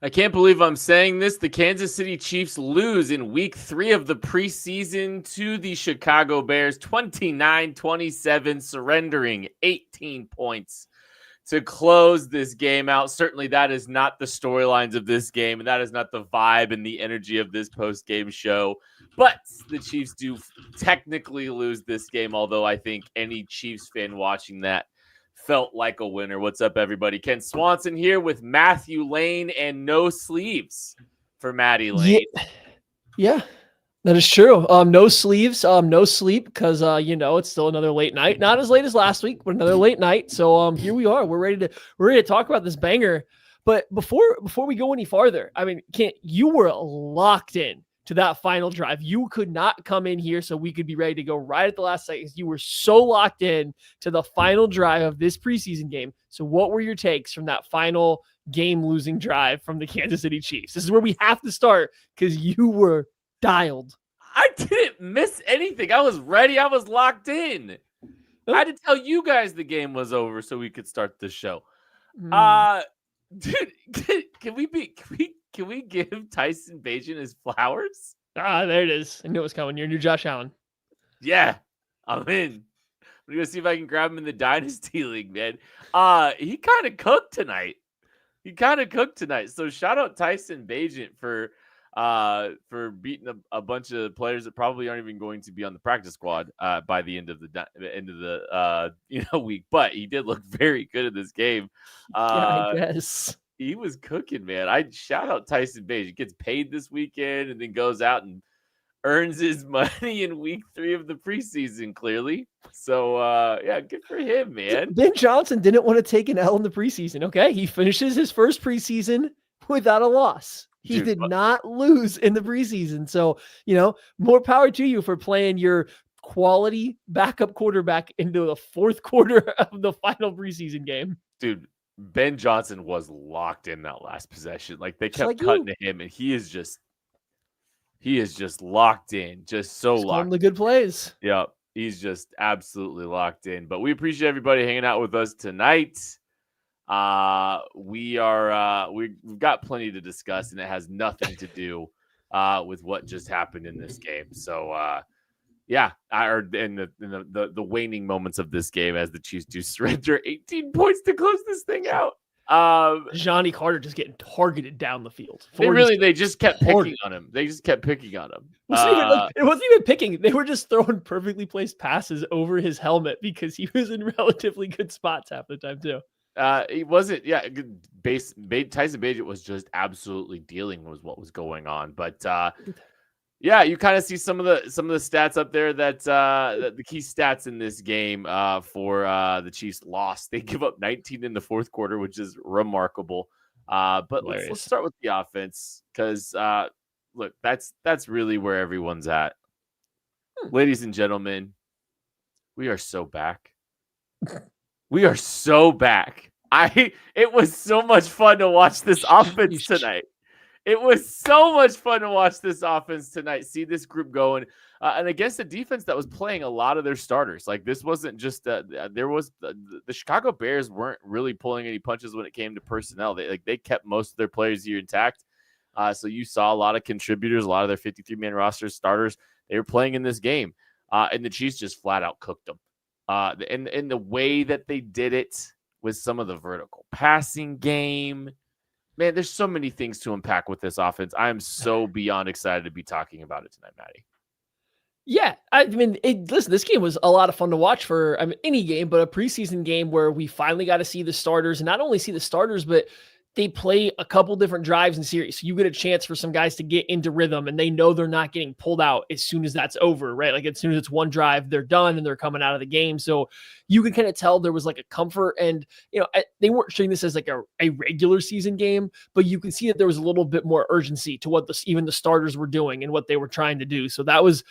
I can't believe I'm saying this. The Kansas City Chiefs lose in week 3 of the preseason to the Chicago Bears, 29-27, surrendering 18 points to close this game out. Certainly that is not the storylines of this game, and that is not the vibe and the energy of this post-game show. But the Chiefs do technically lose this game, although I think any Chiefs fan watching that felt like a winner. What's up, everybody? Ken Swanson here with Matthew Lane and no sleeves for Matty Lane. Yeah, that is true. No sleeves, no sleep because it's still another late night. Not as late as last week, but another late night. So here we are. We're ready to talk about this banger. But before we go any farther, I mean, you were locked in to that final drive. You could not come in here so we could be ready to go right at the last seconds. You were so locked in to the final drive of this preseason game. So what were your takes from that final game-losing drive from the Kansas City Chiefs? This is where we have to start because you were dialed. I didn't miss anything. I was ready. I was locked in. I had to tell you guys the game was over so we could start the show. Dude, can we give Tyson Bagent his flowers? There it is. I knew it was coming. Your new Josh Allen. Yeah, I'm in. I'm gonna see if I can grab him in the Dynasty League, man. He kind of cooked tonight. So shout out Tyson Bagent for beating a bunch of players that probably aren't even going to be on the practice squad by the end of the week. But he did look very good in this game. I guess he was cooking, man. I shout out Tyson Bagent. Gets paid this weekend and then goes out and earns his money in week 3 of the preseason, clearly. So, good for him, man. Ben Johnson didn't want to take an L in the preseason, okay? He finishes his first preseason without a loss. He did not lose in the preseason. So, more power to you for playing your quality backup quarterback into the fourth quarter of the final preseason game. Dude, Ben Johnson was locked in that last possession. Like they kept cutting to him, and he is just locked in, just so locked. The good plays. Yeah, he's just absolutely locked in. But we appreciate everybody hanging out with us tonight. We've got plenty to discuss, and it has nothing to do with what just happened in this game. So in the waning moments of this game as the Chiefs do surrender 18 points to close this thing out. Johnny Carter just getting targeted down the field. They just kept picking on him. It wasn't even picking. They were just throwing perfectly placed passes over his helmet because he was in relatively good spots half the time too. He wasn't. Yeah, Tyson Bagent was just absolutely dealing with what was going on. But you kind of see some of the stats up there that the key stats in this game for the Chiefs lost. They give up 19 in the fourth quarter, which is remarkable. But let's start with the offense because look, that's really where everyone's at. Ladies and gentlemen, we are so back. We are so back. It was so much fun to watch this offense tonight. It was so much fun to watch this offense tonight. See this group going, and against a defense that was playing a lot of their starters. Like this wasn't just the Chicago Bears weren't really pulling any punches when it came to personnel. They kept most of their players here intact. So you saw a lot of contributors, a lot of their 53-man roster starters. They were playing in this game, and the Chiefs just flat out cooked them. And the way that they did it with some of the vertical passing game. Man, there's so many things to unpack with this offense. I am so beyond excited to be talking about it tonight, Matty. Yeah, I mean, listen, this game was a lot of fun to watch for any game, but a preseason game where we finally got to see the starters, and not only see the starters, but they play a couple different drives in series. So you get a chance for some guys to get into rhythm, and they know they're not getting pulled out as soon as that's over, right? Like as soon as it's one drive, they're done and they're coming out of the game. So you can kind of tell there was like a comfort, and they weren't treating this as like a regular season game, but you can see that there was a little bit more urgency to what even the starters were doing and what they were trying to do. So that was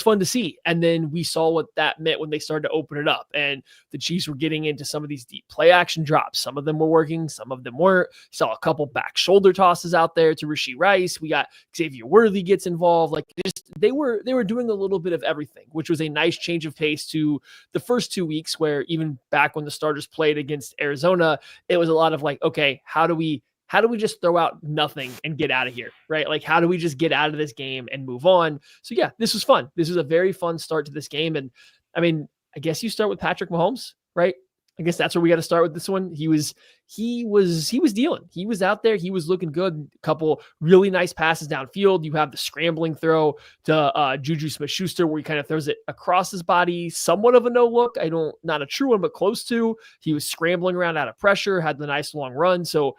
fun to see. And then we saw what that meant when they started to open it up, and the Chiefs were getting into some of these deep play action drops. Some of them were working, some of them weren't. Saw a couple back shoulder tosses out there to Rashee Rice. We got Xavier Worthy gets involved. Like they were doing a little bit of everything, which was a nice change of pace to the first 2 weeks, where even back when the starters played against Arizona, it was a lot of like, okay, how do we how do we just throw out nothing and get out of here, right? Like, how do we just get out of this game and move on? So yeah, this was fun. This was a very fun start to this game. And I mean, I guess you start with Patrick Mahomes, right? I guess that's where we got to start with this one. He was dealing. He was out there. He was looking good. A couple really nice passes downfield. You have the scrambling throw to Juju Smith-Schuster where he kind of throws it across his body, somewhat of a no look. Not a true one, but close to. He was scrambling around out of pressure, had the nice long run. So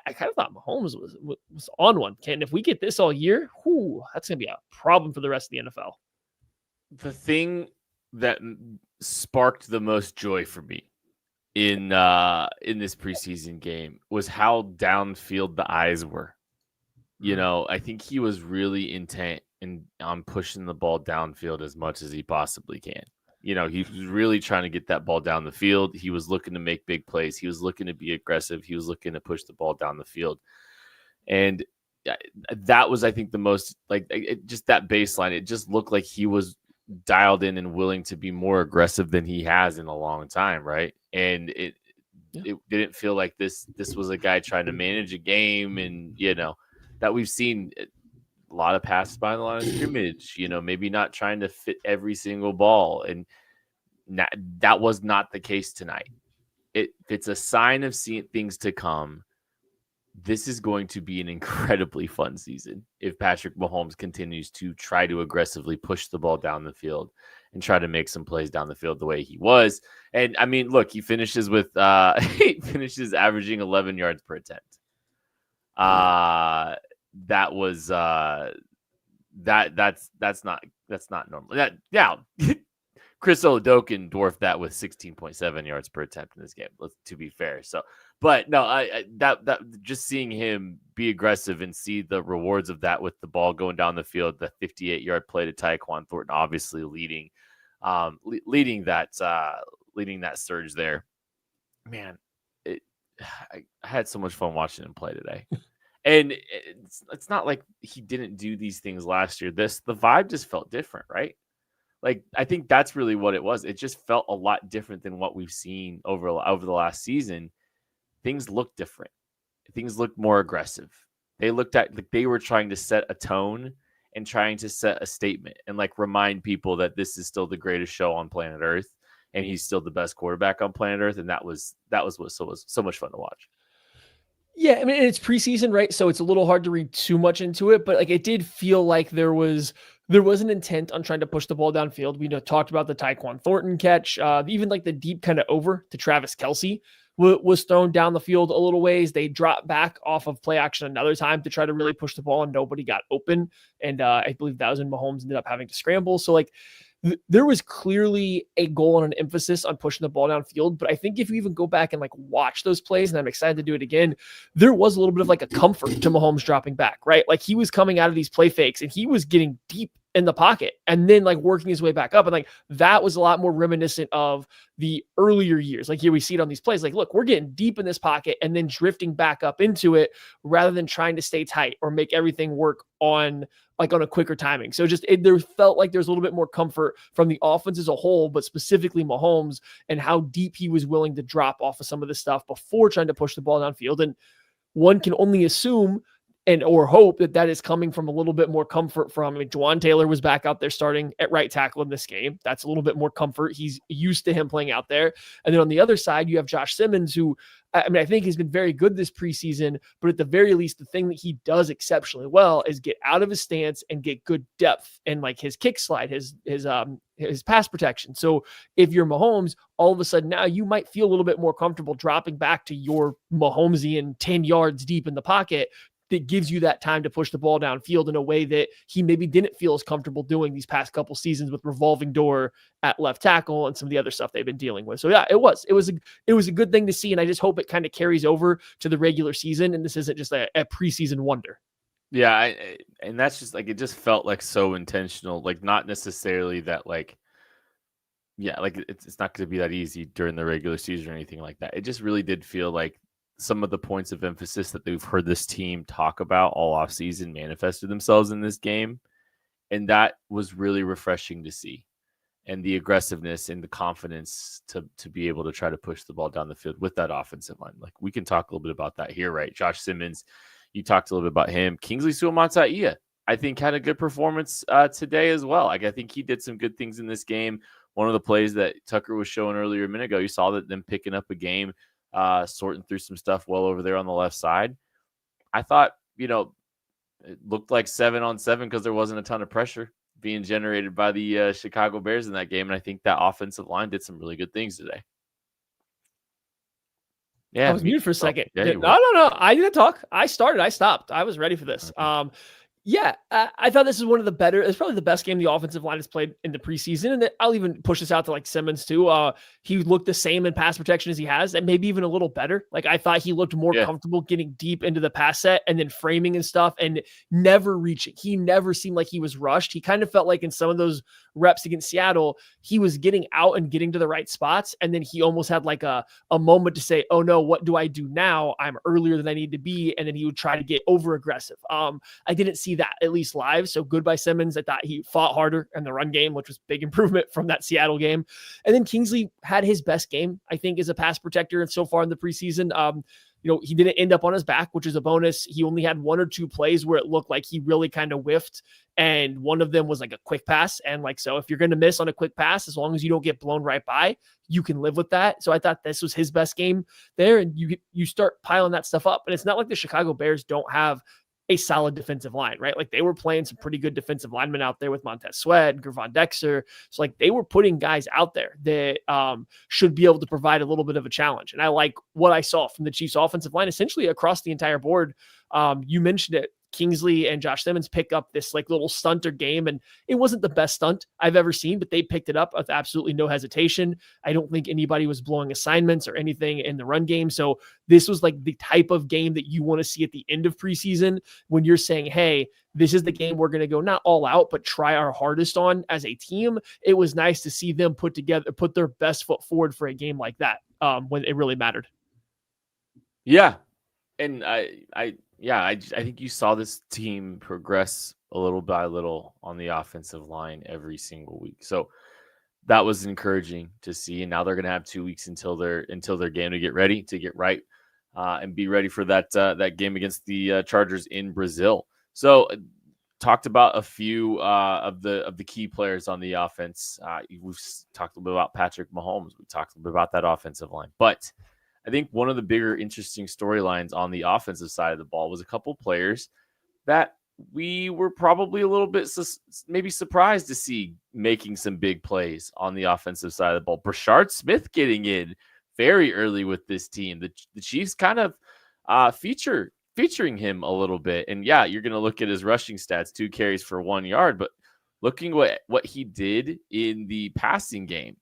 I kind of thought Mahomes was on one. And if we get this all year, that's going to be a problem for the rest of the NFL. The thing that sparked the most joy for me in this preseason game was how downfield the eyes were. You know, I think he was really intent on pushing the ball downfield as much as he possibly can. You know, he was really trying to get that ball down the field. He was looking to make big plays. He was looking to be aggressive. He was looking to push the ball down the field. And that was, I think, the most, like, just that baseline. It just looked like he was dialed in and willing to be more aggressive than he has in a long time, right? And it didn't feel like this was a guy trying to manage a game, and you know that we've seen a lot of passes by the line of scrimmage, you know, maybe not trying to fit every single ball, and that was not the case tonight. It's a sign of seeing things to come. This is going to be an incredibly fun season if Patrick Mahomes continues to try to aggressively push the ball down the field and try to make some plays down the field the way he was. And I mean, look, he finishes averaging 11 yards per attempt. That was that's not normal. Chris Odokin dwarfed that with 16.7 yards per attempt in this game, to be fair. So, but no, that just seeing him be aggressive and see the rewards of that with the ball going down the field, the 58-yard play to Tyquan Thornton, obviously leading that surge there. Man, I had so much fun watching him play today. And it's not like he didn't do these things last year. The vibe just felt different, right? Like, I think that's really what it was. It just felt a lot different than what we've seen over the last season. Things looked different. Things looked more aggressive. They looked like they were trying to set a tone and trying to set a statement and like remind people that this is still the greatest show on planet Earth and he's still the best quarterback on planet Earth. And that was what was so much fun to watch. Yeah, I mean, it's preseason, right? So it's a little hard to read too much into it, but like it did feel like there was an intent on trying to push the ball downfield. We talked about the Tyquan Thornton catch, even like the deep kind of over to Travis Kelce was thrown down the field a little ways. They dropped back off of play action another time to try to really push the ball, and nobody got open. And I believe that was when Mahomes ended up having to scramble. So like there was clearly a goal and an emphasis on pushing the ball downfield. But I think if you even go back and like watch those plays, and I'm excited to do it again, there was a little bit of like a comfort to Mahomes dropping back, right? Like he was coming out of these play fakes and he was getting deep in the pocket and then like working his way back up. And like that was a lot more reminiscent of the earlier years. Like here we see it on these plays, like, look, we're getting deep in this pocket and then drifting back up into it rather than trying to stay tight or make everything work on a quicker timing. So there felt like there's a little bit more comfort from the offense as a whole, but specifically Mahomes and how deep he was willing to drop off of some of this stuff before trying to push the ball downfield. And one can only assume or hope that is coming from a little bit more comfort from, Juwan Taylor was back out there starting at right tackle in this game. That's a little bit more comfort. He's used to him playing out there. And then on the other side, you have Josh Simmons, who, I think he's been very good this preseason, but at the very least, the thing that he does exceptionally well is get out of his stance and get good depth and like his kick slide, his pass protection. So if you're Mahomes, all of a sudden now you might feel a little bit more comfortable dropping back to your Mahomesian 10 yards deep in the pocket. That gives you that time to push the ball downfield in a way that he maybe didn't feel as comfortable doing these past couple seasons with revolving door at left tackle and some of the other stuff they've been dealing with. So yeah, it was a good thing to see. And I just hope it kind of carries over to the regular season. And this isn't just a preseason wonder. Yeah. And that's just like, it just felt like so intentional, like not necessarily that like, yeah, like it's not going to be that easy during the regular season or anything like that. It just really did feel like some of the points of emphasis that we've heard this team talk about all offseason manifested themselves in this game. And that was really refreshing to see. and the aggressiveness and the confidence to be able to try to push the ball down the field with that offensive line. Like, we can talk a little bit about that here, right? Josh Simmons, you talked a little bit about him. Kingsley Suamataia, I think, had a good performance today as well. Like, I think he did some good things in this game. One of the plays that Tucker was showing earlier a minute ago, you saw that them picking up a game, sorting through some stuff well over there on the left side. I thought, it looked like 7-on-7 because there wasn't a ton of pressure being generated by the Chicago Bears in that game. And I think that offensive line did some really good things today. Yeah, I was muted for a second. Yeah, no. I didn't talk. I started. I stopped. I was ready for this. Okay. Yeah, I thought this is one of the better. It's probably the best game the offensive line has played in the preseason, and I'll even push this out to like Simmons too. He looked the same in pass protection as he has, and maybe even a little better. Like, I thought he looked more comfortable getting deep into the pass set and then framing and stuff, and never reaching. He never seemed like he was rushed. He kind of felt like in some of those reps against Seattle, he was getting out and getting to the right spots, and then he almost had like a moment to say, "Oh no, what do I do now? I'm earlier than I need to be," and then he would try to get over aggressive. I didn't see that, at least live. So good by Simmons. I thought he fought harder in the run game, which was big improvement from that Seattle game. And then Kingsley had his best game, I think, as a pass protector. And so far in the preseason, he didn't end up on his back, which is a bonus. He only had 1 or 2 plays where it looked like he really kind of whiffed. And one of them was like a quick pass. And like, so if you're going to miss on a quick pass, as long as you don't get blown right by, you can live with that. So I thought this was his best game there. And you start piling that stuff up. And it's not like the Chicago Bears don't have a solid defensive line, right? Like, they were playing some pretty good defensive linemen out there with Montez Sweat, Gervon Dexter. So like, they were putting guys out there that should be able to provide a little bit of a challenge. And I like what I saw from the Chiefs offensive line, essentially across the entire board. You mentioned it. Kingsley and Josh Simmons pick up this like little stunter game, and it wasn't the best stunt I've ever seen, but they picked it up with absolutely no hesitation. I don't think anybody was blowing assignments or anything in the run game. So this was like the type of game that you want to see at the end of preseason when you're saying, hey, this is the game we're going to go not all out, but try our hardest on as a team. It was nice to see them put their best foot forward for a game like that when it really mattered. Yeah. And I think you saw this team progress a little by little on the offensive line every single week. So that was encouraging to see. And now they're going to have 2 weeks until their game to get ready, to get right, and be ready for that game against the Chargers in Brazil. So talked about a few of the key players on the offense. We've talked a little bit about Patrick Mahomes. We talked a little bit about that offensive line, but I think one of the bigger interesting storylines on the offensive side of the ball was a couple players that we were probably a little bit maybe surprised to see making some big plays on the offensive side of the ball. Brashard Smith getting in very early with this team. The Chiefs kind of featuring him a little bit. And yeah, you're going to look at his rushing stats, 2 carries for 1 yard, but looking what he did in the passing game,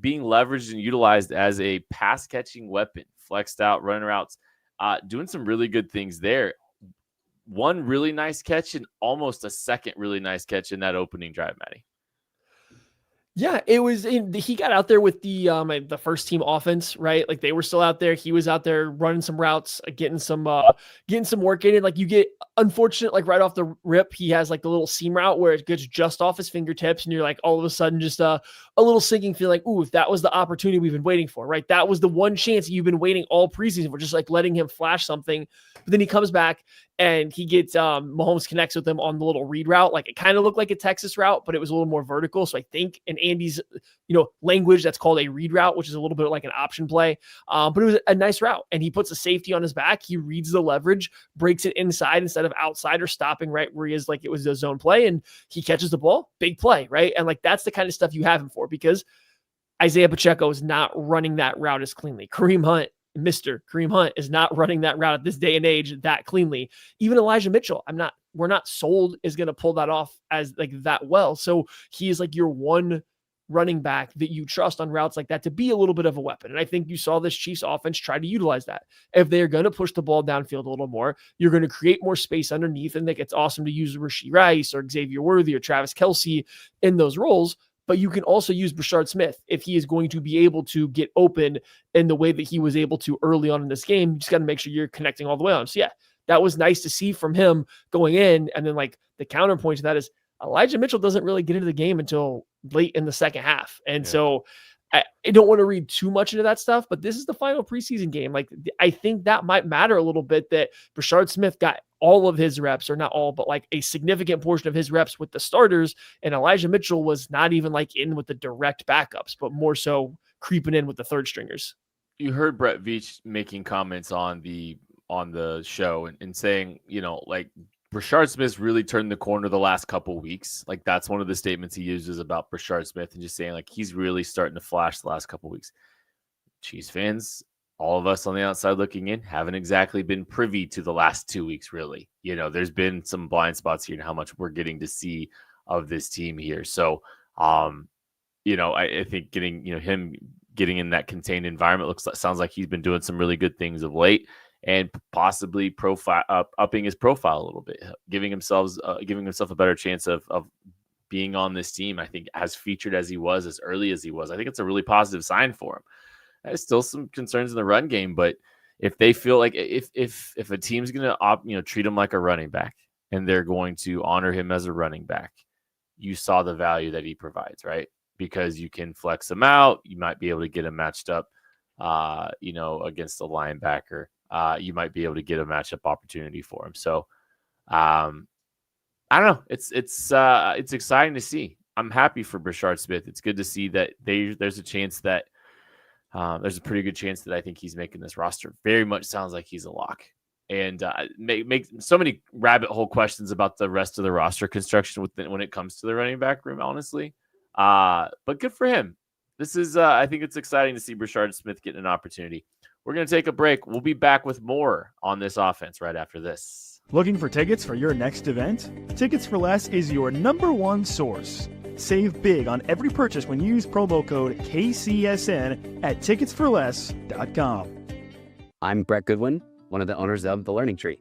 being leveraged and utilized as a pass-catching weapon, flexed out, running routes, doing some really good things there. One really nice catch and almost a second really nice catch in that opening drive, Maddie. Yeah, it was. He got out there with the first team offense, right? Like, they were still out there. He was out there running some routes, getting some work in it. Like, you get unfortunate, like right off the rip, he has like the little seam route where it gets just off his fingertips, and you're like all of a sudden just a little sinking feeling. Ooh, if that was the opportunity we've been waiting for, right? That was the one chance you've been waiting all preseason for, just like letting him flash something. But then he comes back and he gets Mahomes connects with him on the little read route. Like, it kind of looked like a Texas route, but it was a little more vertical. So I think in Andy's language, that's called a read route, which is a little bit like an option play. But it was a nice route, and he puts a safety on his back. He reads the leverage, breaks it inside instead of outside, or stopping right where he is, like it was a zone play, and he catches the ball. Big play, right? And like, that's the kind of stuff you have him for, because Isaiah Pacheco is not running that route as cleanly. Mr. Kareem Hunt is not running that route at this day and age that cleanly. Even Elijah Mitchell, we're not sold is going to pull that off as like that well. So he is like your one running back that you trust on routes like that to be a little bit of a weapon. And I think you saw this Chiefs offense try to utilize that. If they're going to push the ball downfield a little more, you're going to create more space underneath. And like, it's awesome to use Rashee Rice or Xavier Worthy or Travis Kelce in those roles. But you can also use Brashard Smith if he is going to be able to get open in the way that he was able to early on in this game. You just got to make sure you're connecting all the way on. So yeah, that was nice to see from him going in. And then like the counterpoint to that is Elijah Mitchell doesn't really get into the game until late in the second half. And so I don't want to read too much into that stuff, but this is the final preseason game. Like, I think that might matter a little bit, that Brashard Smith got all of his reps, or not all, but like a significant portion of his reps with the starters. And Elijah Mitchell was not even like in with the direct backups, but more so creeping in with the third stringers. You heard Brett Veach making comments on the show and saying, like, Brashard Smith really turned the corner the last couple weeks. Like, that's one of the statements he uses about Brashard Smith, and just saying, like, he's really starting to flash the last couple weeks. Chiefs fans, all of us on the outside looking in, haven't exactly been privy to the last 2 weeks, really. There's been some blind spots here in how much we're getting to see of this team here. So, I think him getting in that contained environment sounds like he's been doing some really good things of late, and possibly upping his profile a little bit, giving himself a better chance of being on this team. I think as featured as he was, as early as he was, I think it's a really positive sign for him. There's still some concerns in the run game, but if they feel like if a team's going to treat him like a running back, and they're going to honor him as a running back, you saw the value that he provides, right? Because you can flex him out. You might be able to get him matched up, against a linebacker. You might be able to get a matchup opportunity for him. So, I don't know. It's exciting to see. I'm happy for Brashard Smith. It's good to see that there's a chance that there's a pretty good chance that I think he's making this roster. Very much sounds like he's a lock. And make so many rabbit hole questions about the rest of the roster construction when it comes to the running back room, honestly. But good for him. This is, I think it's exciting to see Brashard Smith getting an opportunity. We're going to take a break. We'll be back with more on this offense right after this. Looking for tickets for your next event? Tickets for Less is your #1 source. Save big on every purchase when you use promo code KCSN at ticketsforless.com. I'm Brett Goodwin, one of the owners of The Learning Tree.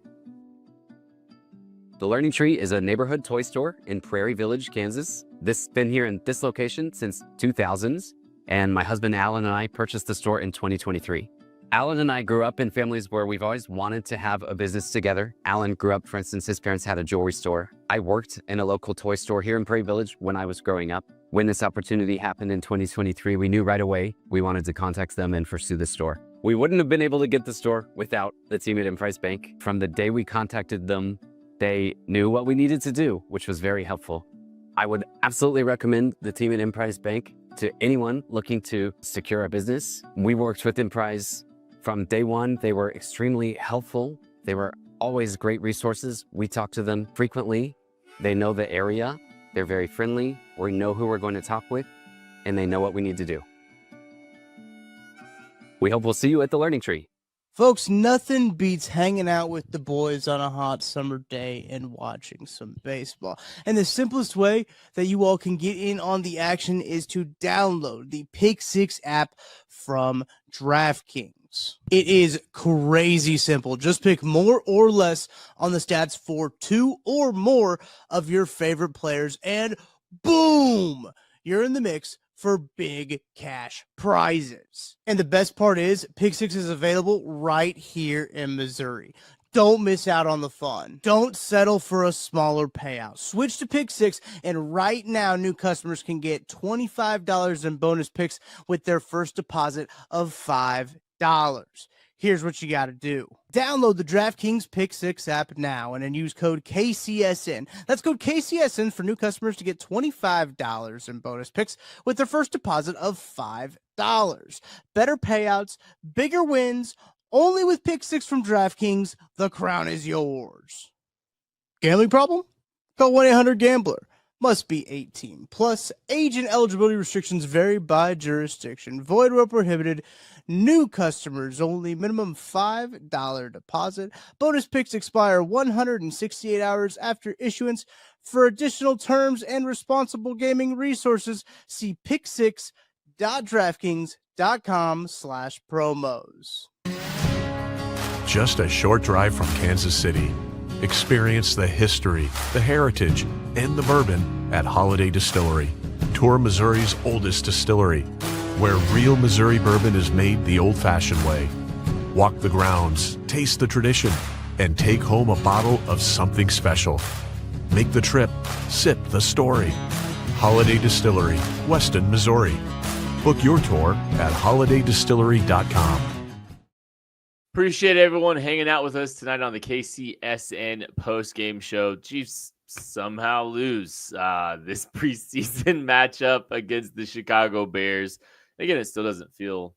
The Learning Tree is a neighborhood toy store in Prairie Village, Kansas. This has been here in this location since 2000s, and my husband Alan and I purchased the store in 2023. Alan and I grew up in families where we've always wanted to have a business together. Alan grew up, for instance, his parents had a jewelry store. I worked in a local toy store here in Prairie Village when I was growing up. When this opportunity happened in 2023, we knew right away we wanted to contact them and pursue the store. We wouldn't have been able to get the store without the team at Emprise Bank. From the day we contacted them, they knew what we needed to do, which was very helpful. I would absolutely recommend the team at Emprise Bank to anyone looking to secure a business. We worked with Emprise from day one. They were extremely helpful. They were always great resources. We talk to them frequently. They know the area. They're very friendly. We know who we're going to talk with, and they know what we need to do. We hope we'll see you at the Learning Tree. Folks, nothing beats hanging out with the boys on a hot summer day and watching some baseball. And the simplest way that you all can get in on the action is to download the Pick 6 app from DraftKings. It is crazy simple. Just pick more or less on the stats for 2 or more of your favorite players, and boom, you're in the mix for big cash prizes. And the best part is, Pick 6 is available right here in Missouri. Don't miss out on the fun. Don't settle for a smaller payout. Switch to Pick 6, and right now, new customers can get $25 in bonus picks with their first deposit of $5. Here's what you got to do. Download the DraftKings Pick 6 app now and then use code KCSN. That's code KCSN for new customers to get $25 in bonus picks with their first deposit of $5. Better payouts, bigger wins, only with Pick 6 from DraftKings. The crown is yours. Gambling problem? Call 1-800-GAMBLER. Must be 18 plus. Age and eligibility restrictions vary by jurisdiction. Void where prohibited. New customers only. Minimum $5 deposit. Bonus picks expire 168 hours after issuance. For additional terms and responsible gaming resources, see pick6.draftkings.com/promos. Just a short drive from Kansas City. Experience the history, the heritage, and the bourbon at Holiday Distillery. Tour Missouri's oldest distillery, where real Missouri bourbon is made the old-fashioned way. Walk the grounds, taste the tradition, and take home a bottle of something special. Make the trip, sip the story. Holiday Distillery, Weston, Missouri. Book your tour at holidaydistillery.com. Appreciate everyone hanging out with us tonight on the KCSN postgame show. Chiefs somehow lose this preseason matchup against the Chicago Bears. Again, it still doesn't feel,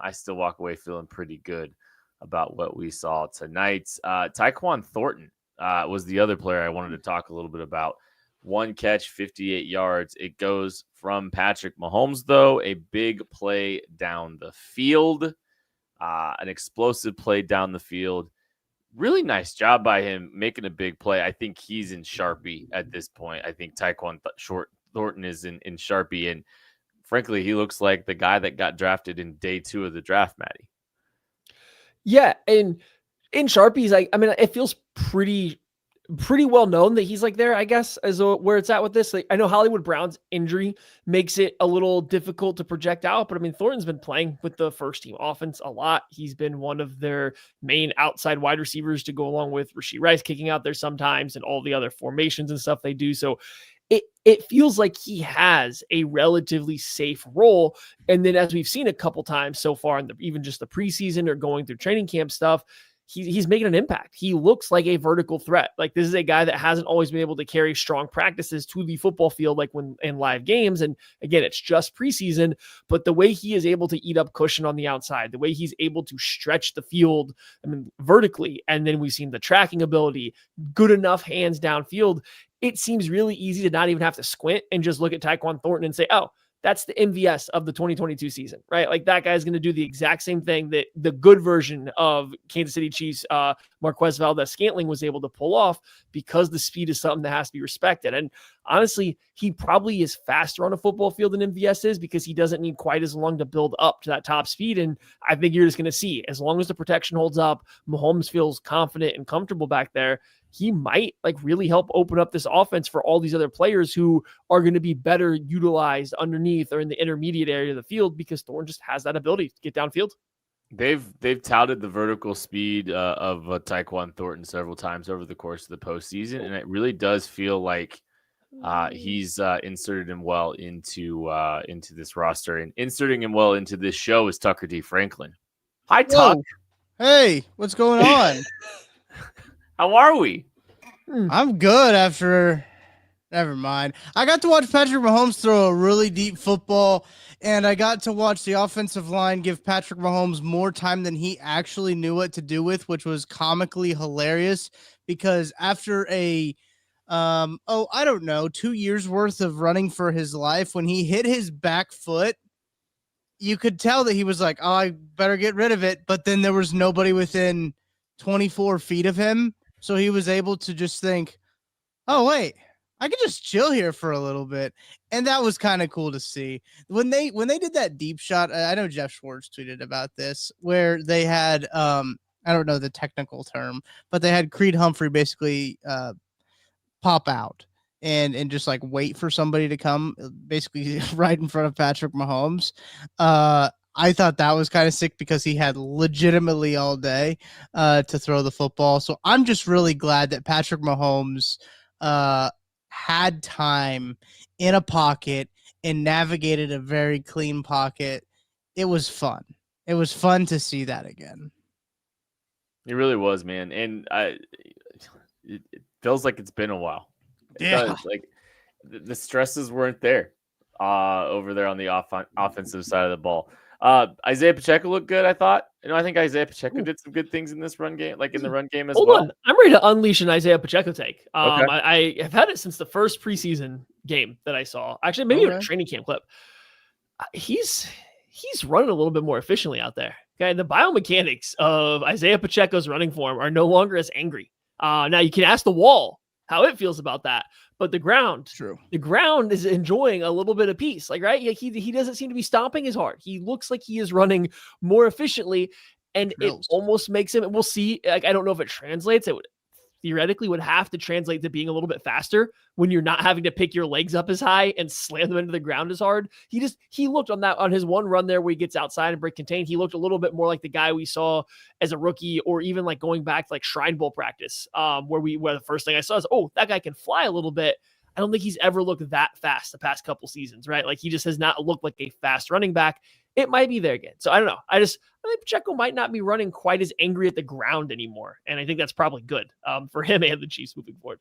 I still walk away feeling pretty good about what we saw tonight. Tyquan Thornton was the other player I wanted to talk a little bit about. 1 catch, 58 yards. It goes from Patrick Mahomes, though. A big play down the field. An explosive play down the field. Really nice job by him making a big play. I think he's in Sharpie at this point. I think Tyquan Thornton is in Sharpie. And frankly, he looks like the guy that got drafted in day 2 of the draft, Maddie. Yeah. And in Sharpie's, it feels pretty well known that he's there, I guess, as where it's at with this. I know Hollywood Brown's injury makes it a little difficult to project out, but Thornton's been playing with the first team offense a lot. He's been one of their main outside wide receivers to go along with Rashee Rice kicking out there sometimes and all the other formations and stuff they do. So it feels like he has a relatively safe role. And then as we've seen a couple times so far in even just the preseason or going through training camp stuff, he's making an impact. He looks like a vertical threat. This is a guy that hasn't always been able to carry strong practices to the football field, when in live games. And again, it's just preseason, but the way he is able to eat up cushion on the outside, the way he's able to stretch the field, vertically. And then we've seen the tracking ability, good enough hands downfield. It seems really easy to not even have to squint and just look at Tyquan Thornton and say, oh, that's the MVS of the 2022 season, right? That guy's going to do the exact same thing that the good version of Kansas City Chiefs, Marquez Valdez-Scantling was able to pull off, because the speed is something that has to be respected. And honestly, he probably is faster on a football field than MVS is, because he doesn't need quite as long to build up to that top speed. And I think you're just going to see, as long as the protection holds up, Mahomes feels confident and comfortable back there, he might really help open up this offense for all these other players who are going to be better utilized underneath or in the intermediate area of the field, because Thornton just has that ability to get downfield. They've touted the vertical speed of Tyquan Thornton several times over the course of the postseason, and it really does feel like he's inserted him well into this roster. And inserting him well into this show is Tucker D. Franklin. Hi, Tuck. Hey, what's going on? How are we? I'm good after. Never mind. I got to watch Patrick Mahomes throw a really deep football, and I got to watch the offensive line give Patrick Mahomes more time than he actually knew what to do with, which was comically hilarious, because after I don't know, 2 years worth of running for his life, when he hit his back foot, you could tell that he was like, oh, I better get rid of it. But then there was nobody within 24 feet of him. So he was able to just think, oh, wait, I could just chill here for a little bit. And that was kind of cool to see. When they did that deep shot, I know Jeff Schwartz tweeted about this, where they had, I don't know the technical term, but they had Creed Humphrey basically pop out and just wait for somebody to come, basically right in front of Patrick Mahomes. I thought that was kind of sick, because he had legitimately all day to throw the football. So I'm just really glad that Patrick Mahomes had time in a pocket and navigated a very clean pocket. It was fun. It was fun to see that again. It really was, man. And it feels like it's been a while. Yeah. The stresses weren't there over there on the offensive side of the ball. Isaiah Pacheco looked good, I thought. I think Isaiah Pacheco did some good things in this run game, in the run game as well. Hold on. I'm ready to unleash an Isaiah Pacheco take. Okay. I have had it since the first preseason game that I saw. Actually, maybe even a training camp clip. He's running a little bit more efficiently out there. Okay, the biomechanics of Isaiah Pacheco's running form are no longer as angry. Now you can ask the wall how it feels about that. But the ground is enjoying a little bit of peace. Right? He doesn't seem to be stomping as hard. He looks like he is running more efficiently, and it almost makes him, we'll see. I don't know if it translates. It would theoretically have to translate to being a little bit faster when you're not having to pick your legs up as high and slam them into the ground as hard. He looked on his one run there where he gets outside and break contain. He looked a little bit more like the guy we saw as a rookie, or even going back to Shrine Bowl practice, where the first thing I saw is, oh, that guy can fly a little bit. I don't think he's ever looked that fast the past couple seasons, right? Like he just has not looked like a fast running back. It might be there again. So I don't know. I think Pacheco might not be running quite as angry at the ground anymore. And I think that's probably good for him and the Chiefs moving forward.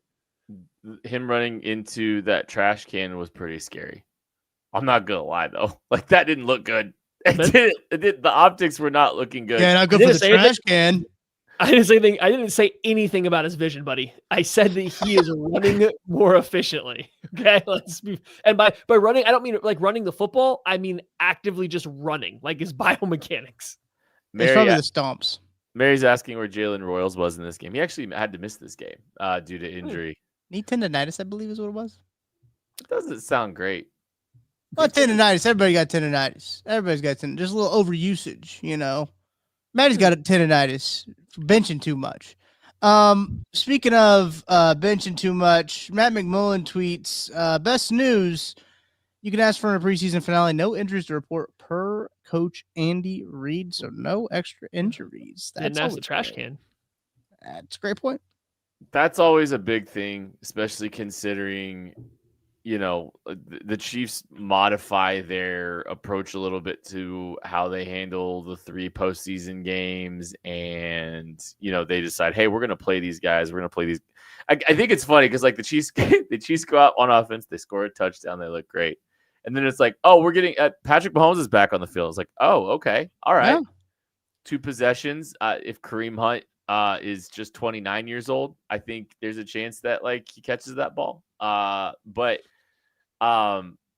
Him running into that trash can was pretty scary. I'm not going to lie, though. Like, that didn't look good. The optics were not looking good. Yeah, not good for the trash can. I didn't say anything about his vision, buddy. I said that he is running more efficiently. Okay, and by running, I don't mean like running the football. I mean actively just running, like his biomechanics. It's probably the stomps. Mary's asking where Jalen Royals was in this game. He actually had to miss this game due to injury. Knee tendonitis, I believe, is what it was. It doesn't sound great. Well, tendonitis. Everybody got tendonitis. Everybody's got tendonitis. Just a little overusage, you know. Maddie's got a tendonitis for benching too much. Speaking of benching too much, Matt McMullen tweets, best news, you can ask for a preseason finale. No injuries to report per Coach Andy Reid, so no extra injuries. That's the trash can. That's a great point. That's always a big thing, especially considering, you know, the Chiefs modify their approach a little bit to how they handle the 3 postseason games. And, you know, they decide, hey, we're going to play these guys. We're going to play these. I think it's funny because, like, the Chiefs go out on offense. They score a touchdown. They look great. And then it's like, oh, we're getting Patrick Mahomes is back on the field. It's like, oh, okay. All right. Yeah. 2 possessions. If Kareem Hunt is just 29 years old, I think there's a chance that, like, he catches that ball. But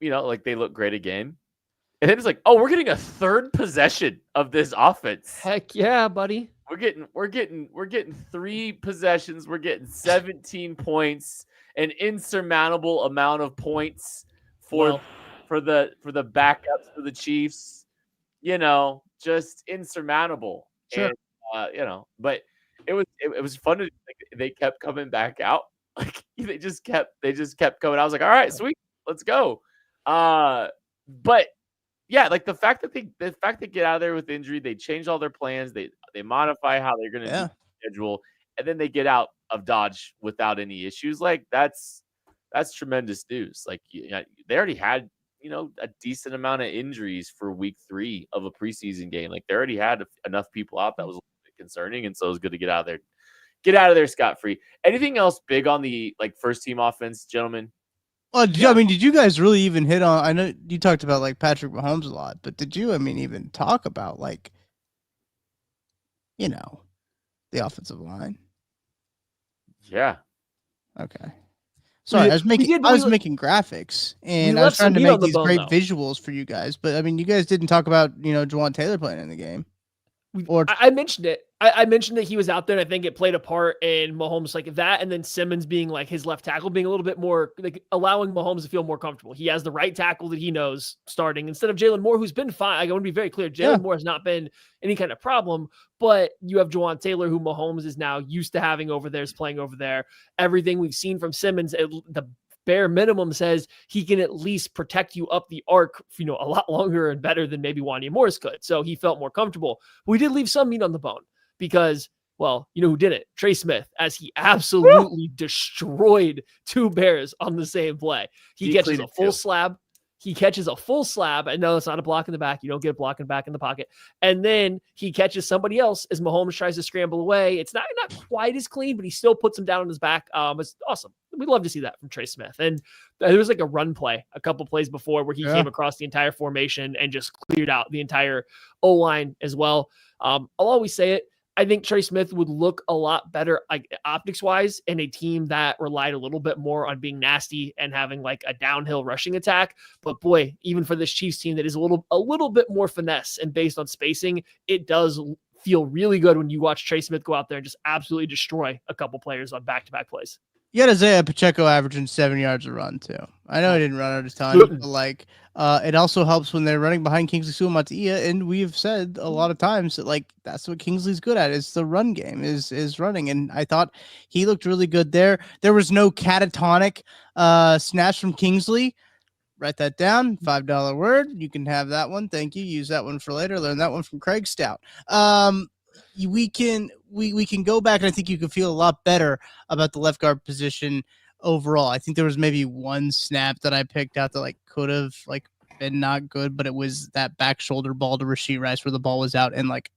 you know, like, they look great again. And then it's like, oh, we're getting a 3rd possession of this offense. Heck yeah, buddy. We're getting 3 possessions. We're getting 17 points, an insurmountable amount of points for the backups for the Chiefs. You know, just insurmountable. Sure. And, you know, but it was fun to they kept coming back out. Like they just kept coming. I was like, all right, sweet, let's go. But yeah, like the fact they get out of there with injury, they change all their plans, they modify how they're gonna do the schedule, and then they get out of Dodge without any issues. Like that's tremendous news. Like they already had, you know, a decent amount of injuries for week 3 of a preseason game. Like they already had enough people out that was a little bit concerning, and so it was good to get out of there scot-free. Anything else big on the first team offense, gentlemen? Well, I mean, did you guys really even hit on? I know you talked about like Patrick Mahomes a lot, but did you, even talk about like, you know, the offensive line? Yeah. Okay. Sorry, I was making graphics, and I was trying to make these great visuals for you guys. But you guys didn't talk about, Juwan Taylor playing in the game. I mentioned it. I mentioned that he was out there, and I think it played a part in Mahomes like that, and then Simmons being like his left tackle being a little bit more like allowing Mahomes to feel more comfortable. He has the right tackle that he knows starting instead of Jalen Moore, who's been fine. I want to be very clear. Jalen Moore has not been any kind of problem, but you have Juwan Taylor, who Mahomes is now used to having over there, is playing over there. Everything we've seen from Simmons, the bare minimum says he can at least protect you up the arc, a lot longer and better than maybe Wanya Morris could. So he felt more comfortable. We did leave some meat on the bone because, well, you know who did it? Trey Smith, as he absolutely destroyed 2 Bears on the same play. He catches a full slab. He catches a full slab. I know it's not a block in the back. You don't get a block in the back in the pocket. And then he catches somebody else as Mahomes tries to scramble away. It's not quite as clean, but he still puts him down on his back. It's awesome. We'd love to see that from Trey Smith. And there was like a run play a couple plays before where he came across the entire formation and just cleared out the entire O-line as well. I'll always say it. I think Trey Smith would look a lot better, like optics-wise, in a team that relied a little bit more on being nasty and having like a downhill rushing attack. But boy, even for this Chiefs team that is a little bit more finesse and based on spacing, it does feel really good when you watch Trey Smith go out there and just absolutely destroy a couple players on back-to-back plays. You got Isaiah Pacheco averaging 7 yards a run too. I know he didn't run out of time, but it also helps when they're running behind Kingsley Suamataia, and we've said a lot of times that that's what Kingsley's good at is the run game, is running. And I thought he looked really good there. There was no catatonic snatch from Kingsley. Write that down. $5 word. You can have that one. Thank you. Use that one for later. Learn that one from Craig Stout. We can go back, and I think you can feel a lot better about the left guard position overall. I think there was maybe one snap that I picked out that like could have like been not good, but it was that back shoulder ball to Rashee Rice where the ball was out in like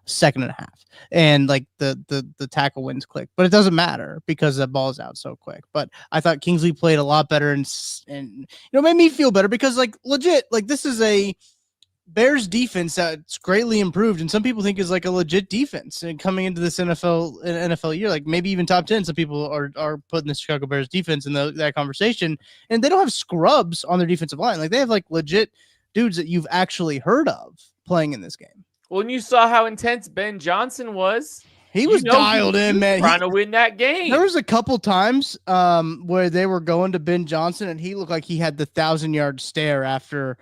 a second and a half, and like the tackle wins quick, but it doesn't matter because the ball's out so quick. But I thought Kingsley played a lot better, and made me feel better because like legit, like this is a Bears defense that's greatly improved, and some people think is like a legit defense. And coming into this NFL year, like maybe even top 10, some people are putting the Chicago Bears defense in that conversation. And they don't have scrubs on their defensive line; like they have like legit dudes that you've actually heard of playing in this game. Well, and you saw how intense Ben Johnson was. He was dialed in, man. Trying to win that game. There was a couple times where they were going to Ben Johnson, and he looked like he had the 1,000-yard stare after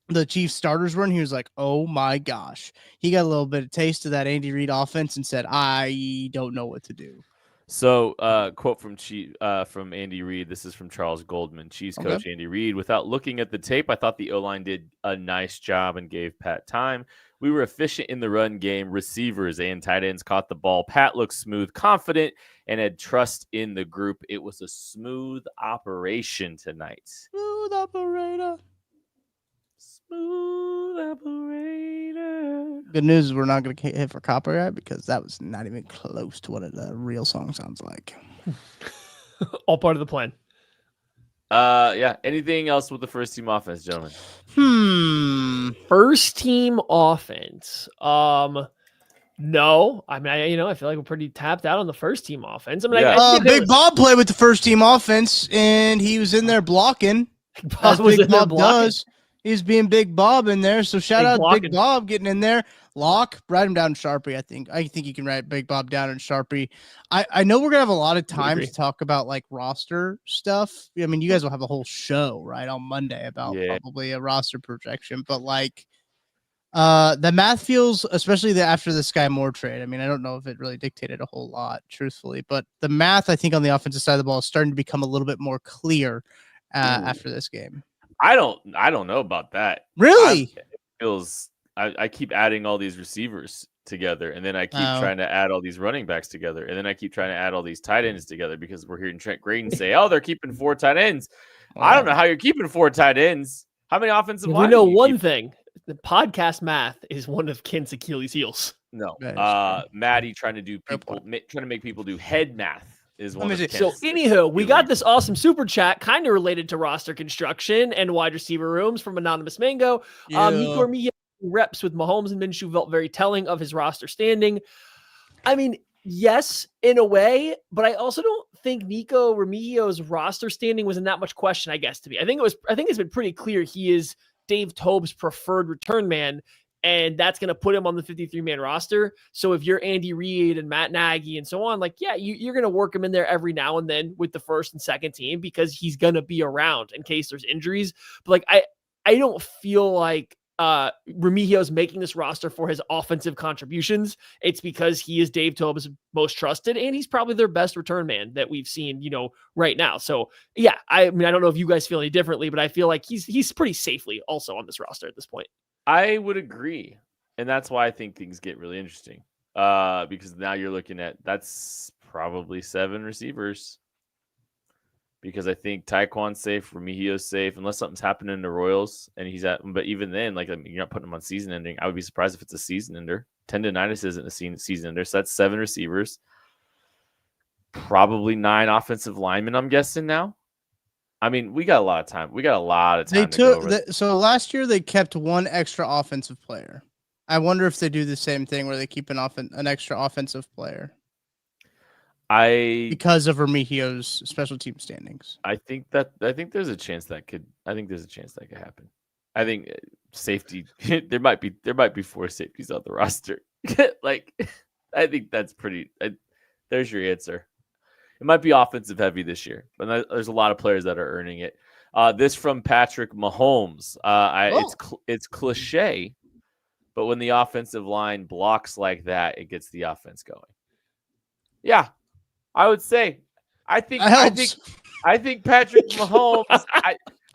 the Chiefs starters run. He was like, oh my gosh. He got a little bit of taste of that Andy Reid offense and said, I don't know what to do. So, quote from Andy Reid. This is from Charles Goldman, Chiefs coach Andy Reid. Without looking at the tape, I thought the O-line did a nice job and gave Pat time. We were efficient in the run game. Receivers and tight ends caught the ball. Pat looked smooth, confident, and had trust in the group. It was a smooth operation tonight. Smooth operator. Smooth operator. Good news is we're not going to hit for copyright because that was not even close to what a real song sounds like. All part of the plan. Yeah. Anything else with the first team offense, gentlemen? First team offense. No. I mean, I feel like we're pretty tapped out on the first team offense. I mean, Big Bob played with the first team offense, and he was in there blocking. As Big Bob does. He's being Big Bob in there. So shout out to Big Bob getting in there. Lock, write him down in Sharpie, I think. I think you can write Big Bob down in Sharpie. I know we're going to have a lot of time to talk about like roster stuff. I mean, you guys will have a whole show, right, on Monday about probably a roster projection. But like the math feels, especially after the Sky Moore trade. I mean, I don't know if it really dictated a whole lot, truthfully. But the math, I think, on the offensive side of the ball is starting to become a little bit more clear after this game. I don't know about that. Really? I keep adding all these receivers together, and then I keep trying to add all these running backs together, and then I keep trying to add all these tight ends together because we're hearing Trent Graydon say, "Oh, they're keeping 4 tight ends." I don't know how you're keeping 4 tight ends. How many offensive line? We know one thing: the podcast math is one of Kent's Achilles' heels. No, Maddie trying to make people do head math. Is one so anywho, we got this awesome super chat kind of related to roster construction and wide receiver rooms from Anonymous Mango. Nico Armia reps with Mahomes and Minshew felt very telling of his roster standing. I mean, yes, in a way, but I also don't think Nico Remigio's roster standing was in that much question, I guess, to me. I think it's been pretty clear he is Dave Toub's preferred return man. And that's going to put him on the 53-man roster. So if you're Andy Reid and Matt Nagy and so on, like, yeah, you're going to work him in there every now and then with the first and second team because he's going to be around in case there's injuries. But like, I don't feel like Remigio's making this roster for his offensive contributions. It's because he is Dave Toub's most trusted, and he's probably their best return man that we've seen, right now. So yeah, I mean, I don't know if you guys feel any differently, but I feel like he's pretty safely also on this roster at this point. I would agree. And that's why I think things get really interesting. Because now you're looking at that's probably 7 receivers. Because I think Tyquan's safe, Remigio's safe, unless something's happening to Royals and but even then, like, I mean, you're not putting him on season ending. I would be surprised if it's a season ender. Tendonitis isn't a season ender. So that's 7 receivers. Probably 9 offensive linemen, I'm guessing now. I mean, we got a lot of time. So last year they kept 1 extra offensive player. I wonder if they do the same thing where they keep an extra offensive player. Because of Remigio's special team standings. I think there's a chance that could happen. I think safety there might be 4 safeties on the roster. Like, I think that's pretty. There's your answer. It might be offensive heavy this year, but there's a lot of players that are earning it. This from Patrick Mahomes. It's cliche, but when the offensive line blocks like that, it gets the offense going. Yeah, I would say. I think Patrick Mahomes.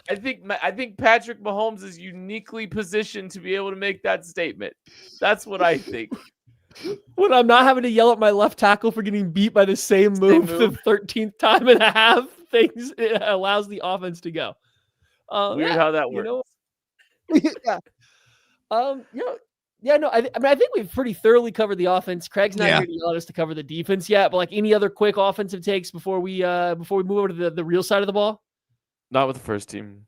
I think Patrick Mahomes is uniquely positioned to be able to make that statement. That's what I think. When I'm not having to yell at my left tackle for getting beat by the same move the 13th time and a half, it allows the offense to go. Weird how that works. Yeah. No, I mean, I think we've pretty thoroughly covered the offense. Craig's not here to yell at us to cover the defense yet, but like any other quick offensive takes before we move over to the real side of the ball? Not with the first team.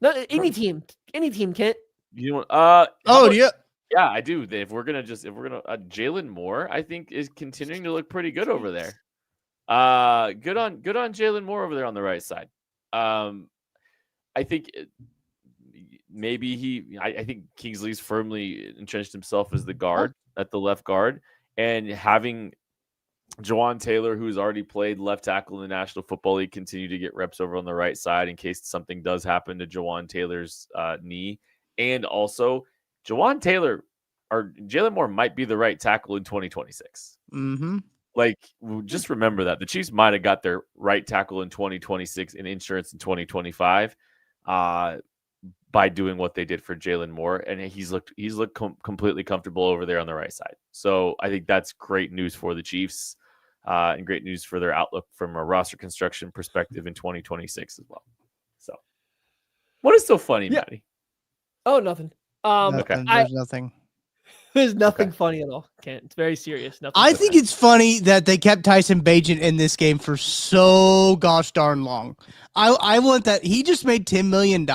No, any team, Kent. You know, yeah. Yeah, I do. If we're gonna Jalen Moore, I think is continuing to look pretty good over there. Good on Jalen Moore over there on the right side. I think I think Kingsley's firmly entrenched himself as the guard at the left guard, and having Jawan Taylor, who's already played left tackle in the National Football League, continue to get reps over on the right side in case something does happen to Jawan Taylor's knee, and also. Jalen Moore might be the right tackle in 2026. Mm-hmm. Like, just remember that the Chiefs might have got their right tackle in 2026 and insurance in 2025 by doing what they did for Jalen Moore, and he's looked completely comfortable over there on the right side. So I think that's great news for the Chiefs and great news for their outlook from a roster construction perspective in 2026 as well. So, what is so funny, Maddie? Oh, nothing. Nothing. There's nothing. There's nothing funny at all. It's very serious. Nothing. I think it's funny that they kept Tyson Bagent in this game for so gosh darn long. I want that. He just made $10 million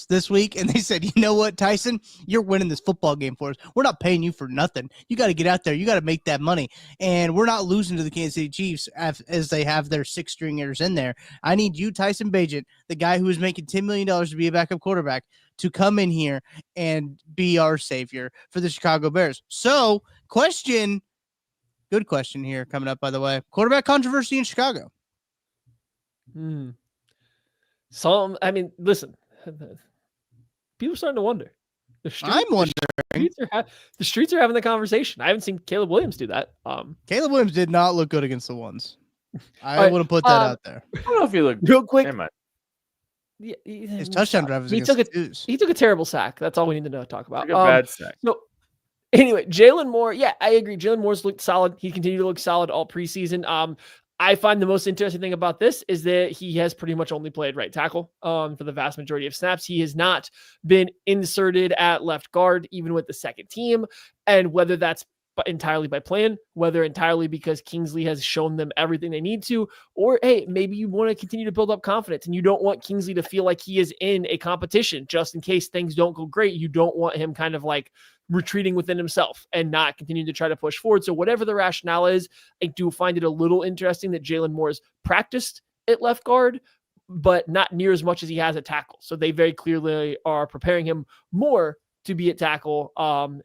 this week, and they said, you know what, Tyson, you're winning this football game for us. We're not paying you for nothing. You got to get out there. You got to make that money, and we're not losing to the Kansas City Chiefs as they have their six stringers in there. I need you, Tyson Bagent, the guy who is making $10 million to be a backup quarterback, to come in here and be our savior for the Chicago Bears. So, good question here coming up, by the way. Quarterback controversy in Chicago. I mean, listen, people are starting to wonder. I'm wondering. The streets are having the conversation. I haven't seen Caleb Williams do that. Caleb Williams did not look good against the ones. I want to put that out there. I don't know if he looked real quick. His touchdown drive was he took a terrible sack. That's all we need to talk about. A bad sack. So anyway, Jalen Moore. Yeah, I agree. Jalen Moore's looked solid. He continued to look solid all preseason. I find the most interesting thing about this is that he has pretty much only played right tackle for the vast majority of snaps. He has not been inserted at left guard, even with the second team. And whether that's entirely by plan, whether entirely because Kingsley has shown them everything they need to, or hey, maybe you want to continue to build up confidence and you don't want Kingsley to feel like he is in a competition just in case things don't go great. You don't want him kind of like retreating within himself and not continuing to try to push forward. So whatever the rationale is, I do find it a little interesting that Jalen Moore's practiced at left guard, but not near as much as he has at tackle. So they very clearly are preparing him more to be at tackle,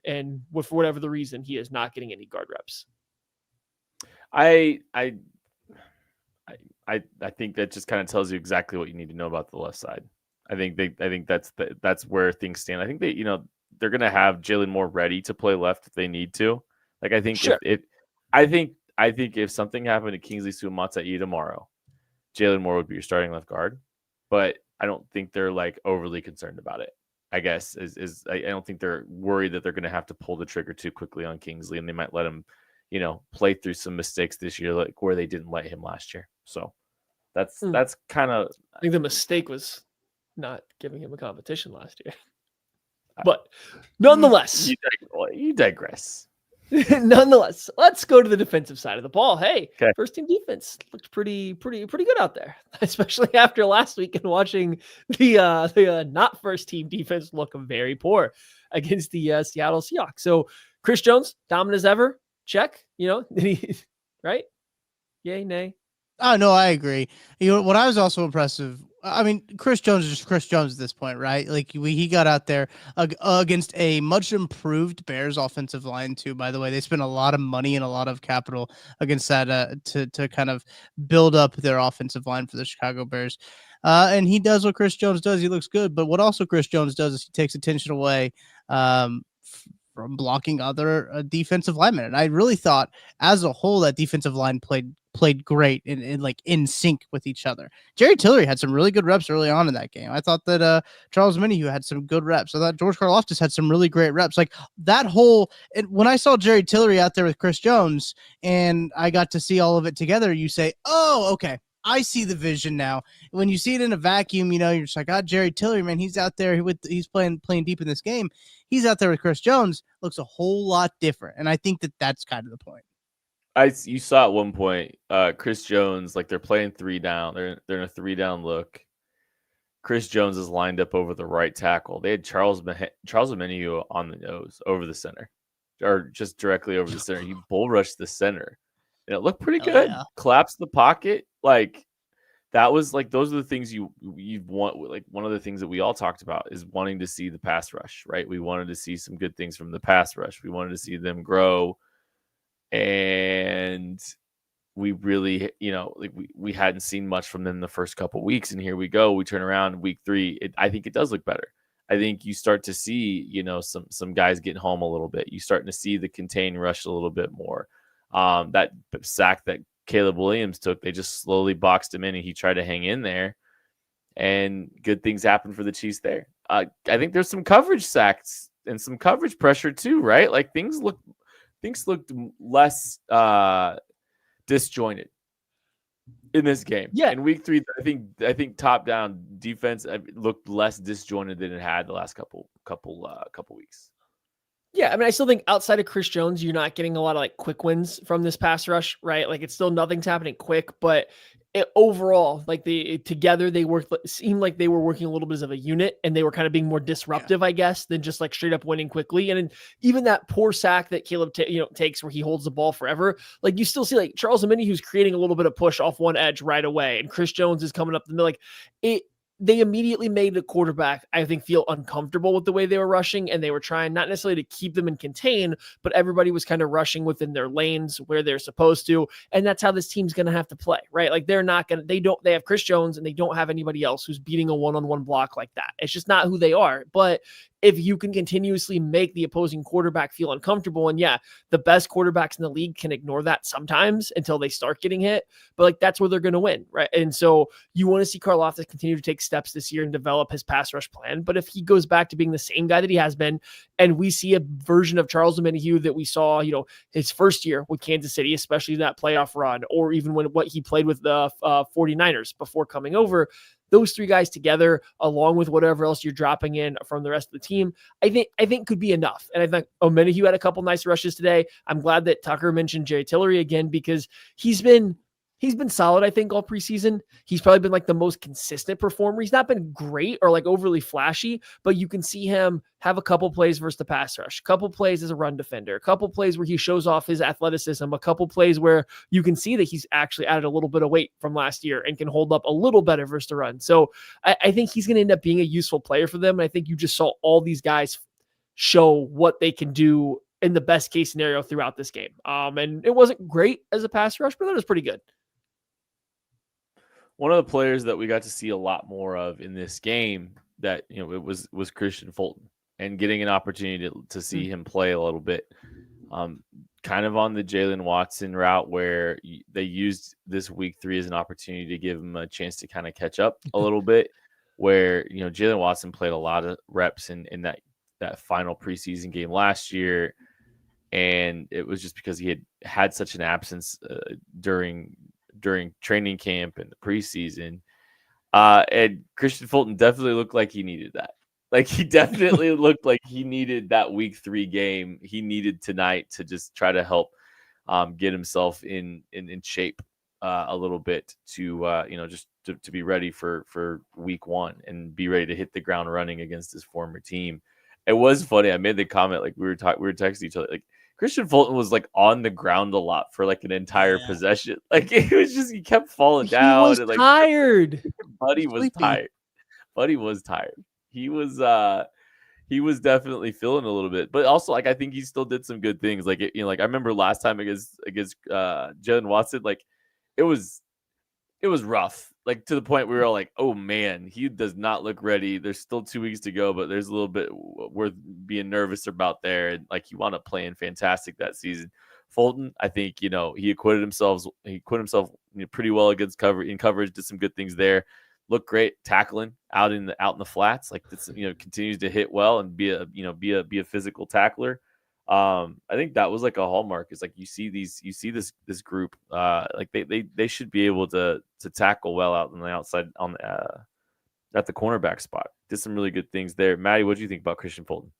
and for whatever the reason, he is not getting any guard reps. I think that just kind of tells you exactly what you need to know about the left side. I think that's where things stand. I think they're going to have Jalen Moore ready to play left if they need to. Like I think I think if something happened to Kingsley Suamata'i tomorrow, Jalen Moore would be your starting left guard, but I don't think they're like overly concerned about it. I guess I don't think they're worried that they're going to have to pull the trigger too quickly on Kingsley, and they might let him, play through some mistakes this year, like where they didn't let him last year. So that's kind of. I think the mistake was not giving him a competition last year, but nonetheless, you digress. Nonetheless, let's go to the defensive side of the ball. Hey, First team defense looked pretty good out there, especially after last week and watching the not first team defense look very poor against the Seattle Seahawks. So Chris Jones, dominant as ever. Check, right? Yay, nay. Oh, no, I agree. What I was also impressive, I mean, Chris Jones is just Chris Jones at this point, right? Like he got out there against a much improved Bears offensive line too. By the way, they spent a lot of money and a lot of capital against that to kind of build up their offensive line for the Chicago Bears. And he does what Chris Jones does. He looks good. But what also Chris Jones does is he takes attention away from blocking other defensive linemen. And I really thought as a whole that defensive line played great and like in sync with each other. Jerry Tillery had some really good reps early on in that game. I thought that Charles Minihue had some good reps. I thought George Karlaftis had some really great reps. Like that whole, and when I saw Jerry Tillery out there with Chris Jones and I got to see all of it together, you say, oh, okay, I see the vision now. When you see it in a vacuum, you're just like, Jerry Tillery, man, he's out there he's playing deep in this game. He's out there with Chris Jones, looks a whole lot different. And I think that that's kind of the point. You saw at one point, Chris Jones, like they're playing 3 down. They're in a 3-down look. Chris Jones is lined up over the right tackle. They had Charles Omenihu on the nose over the center, or just directly over the center. He bull rushed the center, and it looked pretty good. Yeah. Collapsed the pocket, like that was like those are the things you want. Like one of the things that we all talked about is wanting to see the pass rush, right? We wanted to see some good things from the pass rush. We wanted to see them grow, and we really, like we hadn't seen much from them the first couple of weeks, and here we go. We turn around week 3. I think it does look better. I think you start to see, some guys getting home a little bit. You starting to see the contain rush a little bit more. That sack that Caleb Williams took, they just slowly boxed him in, and he tried to hang in there, and good things happened for the Chiefs there. I think there's some coverage sacks and some coverage pressure too, right? Like things looked less disjointed in this game. Yeah. In week 3, I think top down defense looked less disjointed than it had the last couple weeks. Yeah, I mean, I still think outside of Chris Jones, you're not getting a lot of like quick wins from this pass rush, right? Like it's still nothing's happening quick, but overall, like together they seemed like they were working a little bit as a unit, and they were kind of being more disruptive, I guess, than just like straight up winning quickly. And even that poor sack that Caleb takes where he holds the ball forever, like you still see like Charles Omenihu who's creating a little bit of push off one edge right away, and Chris Jones is coming up the middle. Like they immediately made the quarterback, I think, feel uncomfortable with the way they were rushing, and they were trying not necessarily to keep them in contain, but everybody was kind of rushing within their lanes where they're supposed to. And that's how this team's going to have to play, right? Like they have Chris Jones, and they don't have anybody else who's beating a one-on-one block like that. It's just not who they are. But if you can continuously make the opposing quarterback feel uncomfortable, and yeah, the best quarterbacks in the league can ignore that sometimes until they start getting hit, but like that's where they're going to win, right? And so you want to see Karlaftis continue to take steps this year and develop his pass rush plan. But if he goes back to being the same guy that he has been, and we see a version of Charles Omenihu that we saw, his first year with Kansas City, especially that playoff run, or even what he played with the 49ers before coming over, those 3 guys together, along with whatever else you're dropping in from the rest of the team, I think could be enough. And I think Omenihu had a couple nice rushes today. I'm glad that Tucker mentioned Jerry Tillery again, because he's been solid, I think, all preseason. He's probably been like the most consistent performer. He's not been great or like overly flashy, but you can see him have a couple plays versus the pass rush, a couple plays as a run defender, a couple plays where he shows off his athleticism, a couple plays where you can see that he's actually added a little bit of weight from last year and can hold up a little better versus the run. So I think he's going to end up being a useful player for them. And I think you just saw all these guys show what they can do in the best case scenario throughout this game. And it wasn't great as a pass rush, but that was pretty good. One of the players that we got to see a lot more of in this game that, it was Christian Fulton, and getting an opportunity to see him play a little bit, kind of on the Jalen Watson route, where they used this week 3 as an opportunity to give him a chance to kind of catch up a little bit, where, Jalen Watson played a lot of reps in that final preseason game last year. And it was just because he had such an absence during training camp and the preseason. And Christian Fulton definitely looked like he needed that. Like he definitely looked like he needed that week 3 game. He needed tonight to just try to help get himself in shape a little bit to, just to be ready for week 1 and be ready to hit the ground running against his former team. It was funny. I made the comment, like we were texting each other, like Christian Fulton was like on the ground a lot for like an entire possession. Like it was just, he kept falling down. He was tired. Buddy was tired. He was definitely feeling a little bit, but also like I think he still did some good things. Like like I remember last time against Jalen Watson, like it was it was rough. Like to the point where we were all like, oh man, he does not look ready. There's still 2 weeks to go, but there's a little bit worth being nervous about there. And like he wound up playing fantastic that season. Fulton, I think, he acquitted himself. Pretty well against coverage, did some good things there. Looked great tackling out in the flats. Like this, continues to hit well and be a physical tackler. I think that was like a hallmark. Is like you see this group, like they should be able to tackle well out on the outside at the cornerback spot. Did some really good things there. Maddie, what do you think about Christian Fulton?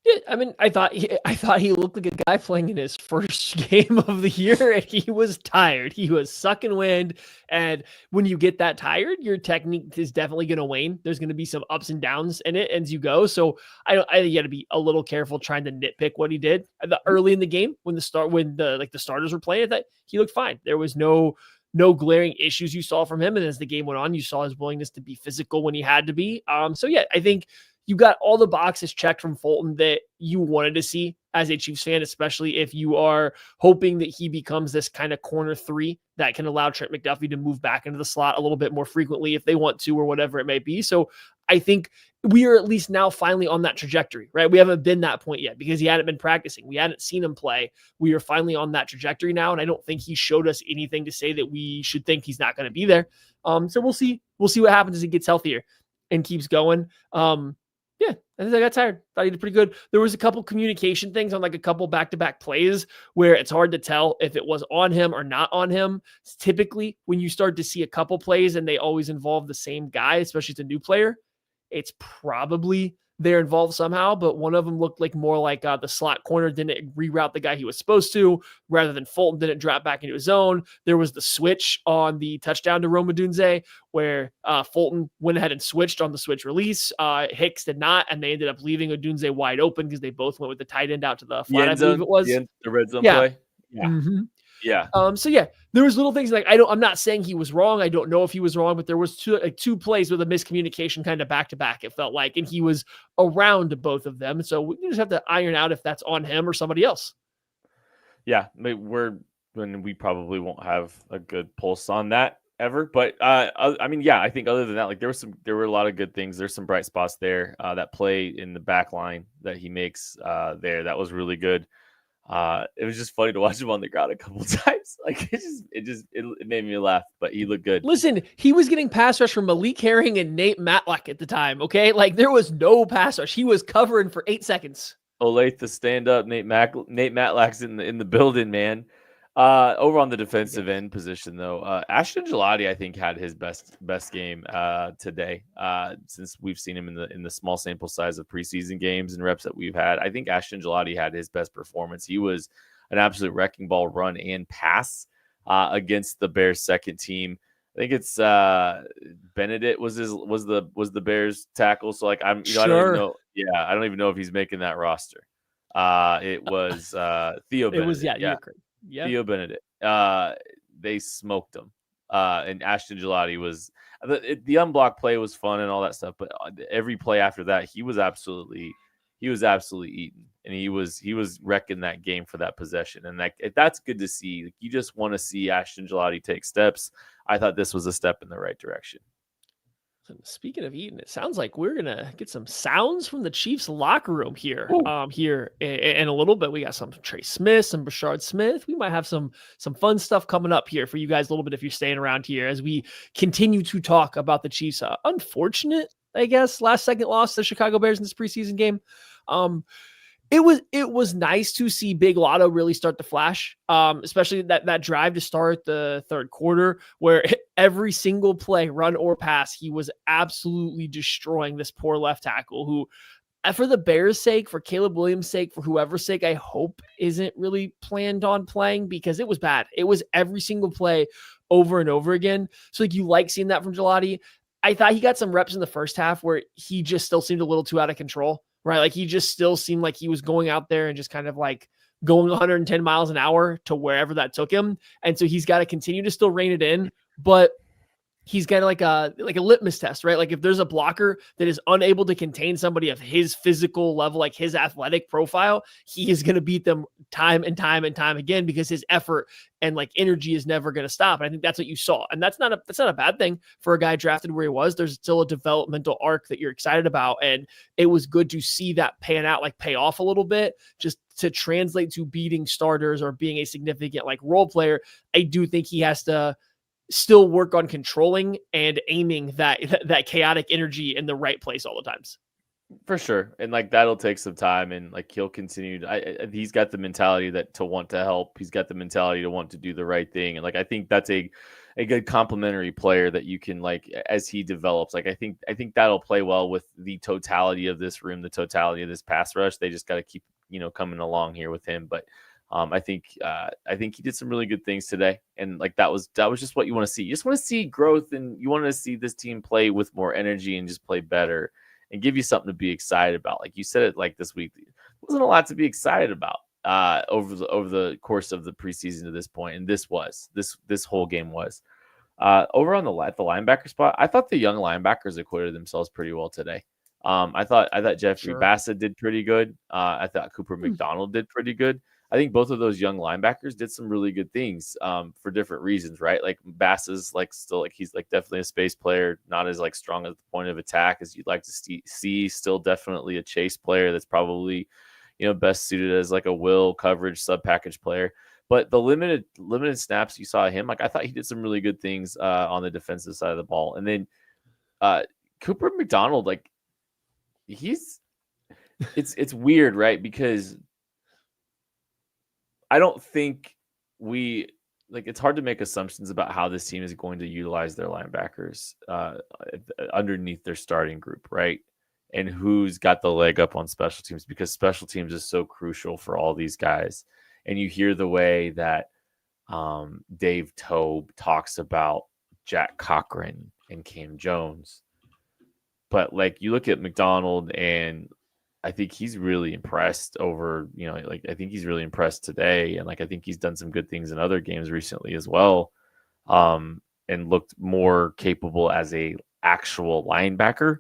Yeah, I mean, I thought he looked like a guy playing in his first game of the year, and he was tired. He was sucking wind, and when you get that tired, your technique is definitely going to wane. There's going to be some ups and downs in it as you go. So I think you got to be a little careful trying to nitpick what he did early in the game when the starters were playing. I thought he looked fine. There was no glaring issues you saw from him, and as the game went on, you saw his willingness to be physical when he had to be. So yeah, I think you got all the boxes checked from Fulton that you wanted to see as a Chiefs fan, especially if you are hoping that he becomes this kind of corner 3 that can allow Trent McDuffie to move back into the slot a little bit more frequently if they want to, or whatever it may be. So I think we are at least now finally on that trajectory, right? We haven't been that point yet because he hadn't been practicing. We hadn't seen him play. We are finally on that trajectory now. And I don't think he showed us anything to say that we should think he's not going to be there. So we'll see. We'll see what happens as he gets healthier and keeps going. Yeah, I think I got tired. Thought he did pretty good. There was a couple communication things on like a couple back-to-back plays where it's hard to tell if it was on him or not on him. It's typically, when you start to see a couple plays and they always involve the same guy, especially if it's a new player, it's probably they're involved somehow, but one of them looked like more like the slot corner didn't reroute the guy he was supposed to, rather than Fulton didn't drop back into his zone. There was the switch on the touchdown to Rome Odunze where Fulton went ahead and switched on the switch release. Hicks did not, and they ended up leaving Odunze wide open because they both went with the tight end out to the flat, I believe it was. The red zone play. Yeah. Mm-hmm. Yeah. So yeah, there was little things like I'm not saying he was wrong. I don't know if he was wrong, but there was two plays with a miscommunication kind of back to back. It felt like, and he was around both of them. So we just have to iron out if that's on him or somebody else. Yeah, we probably won't have a good pulse on that ever. But I mean, yeah, I think other than that, like there were a lot of good things. There's some bright spots there. That play in the back line that he makes there, that was really good. It was just funny to watch him on the ground a couple times. Like it made me laugh, but he looked good. Listen, he was getting pass rush from Malik Herring and Nate Matlack at the time. Okay. Like there was no pass rush. He was covering for 8 seconds. Olathe the stand up. Nate Matlack's in the building, man. Over on the defensive end position though, Ashton Gelati, I think, had his best game today. Since we've seen him in the small sample size of preseason games and reps that we've had, I think Ashton Gelati had his best performance. He was an absolute wrecking ball run and pass against the Bears second team. I think it's Benedict was the Bears tackle. So like I don't even know. Yeah, I don't even know if he's making that roster. It was Theo Benedict. It was you're correct. Yeah, Theo Benedict. They smoked him. And Ashton Gelati was the unblocked play was fun and all that stuff, but every play after that, he was absolutely eaten, and he was wrecking that game for that possession, and that's good to see. Like, you just want to see Ashton Gelati take steps. I thought this was a step in the right direction. Speaking of eating, it sounds like we're gonna get some sounds from the Chiefs locker room here. Here in a little bit, we got some Trey Smith, some Brashard Smith. We might have some fun stuff coming up here for you guys a little bit if you're staying around here as we continue to talk about the Chiefs. Unfortunate, I guess, last second loss to the Chicago Bears in this preseason game. It was nice to see Big Lotto really start to flash, especially that drive to start the third quarter where every single play, run or pass, he was absolutely destroying this poor left tackle who, for the Bears' sake, for Caleb Williams' sake, for whoever's sake, I hope isn't really planned on playing because it was bad. It was every single play over and over again. So like you like seeing that from Gelati. I thought he got some reps in the first half where he just still seemed a little too out of control. Right. Like he just still seemed like he was going out there and just kind of like going 110 miles an hour to wherever that took him. And so he's got to continue to still rein it in. But he's kind of like a litmus test, right? Like if there's a blocker that is unable to contain somebody of his physical level, like his athletic profile, he is going to beat them time and time and time again because his effort and like energy is never going to stop. And I think that's what you saw. And that's not a bad thing for a guy drafted where he was. There's still a developmental arc that you're excited about. And it was good to see that pan out, like pay off a little bit, just to translate to beating starters or being a significant like role player. I do think he has to still work on controlling and aiming that chaotic energy in the right place all the times. For sure. And like, that'll take some time, and like, he'll continue to, he's got the mentality to want to help. He's got the mentality to want to do the right thing. And like, I think that's a good complementary player that you can, like, as he develops, like, I think that'll play well with the totality of this room, the totality of this pass rush. They just got to keep, coming along here with him. But I think he did some really good things today, and like that was just what you want to see. You just want to see growth, and you want to see this team play with more energy and just play better and give you something to be excited about. Like you said, it like this week, there wasn't a lot to be excited about over the course of the preseason to this point, and this whole game was over on the linebacker spot. I thought the young linebackers acquitted themselves pretty well today. I thought Jeffrey Bassett did pretty good. I thought Cooper McDonald did pretty good. I think both of those young linebackers did some really good things for different reasons, right? Like Bass is like still like he's like definitely a space player, not as like strong at the point of attack as you'd like to see. Still definitely a chase player that's probably best suited as like a will coverage sub package player. But the limited snaps you saw him, like I thought he did some really good things on the defensive side of the ball. And then Cooper McDonald, like it's weird, right? Because I don't think it's hard to make assumptions about how this team is going to utilize their linebackers underneath their starting group, right? And who's got the leg up on special teams, because special teams is so crucial for all these guys. And you hear the way that Dave Toub talks about Jack Cochran and Cam Jones. But like you look at McDonald, and I think he's really impressed over, I think he's really impressed today. And like, I think he's done some good things in other games recently as well. And looked more capable as a actual linebacker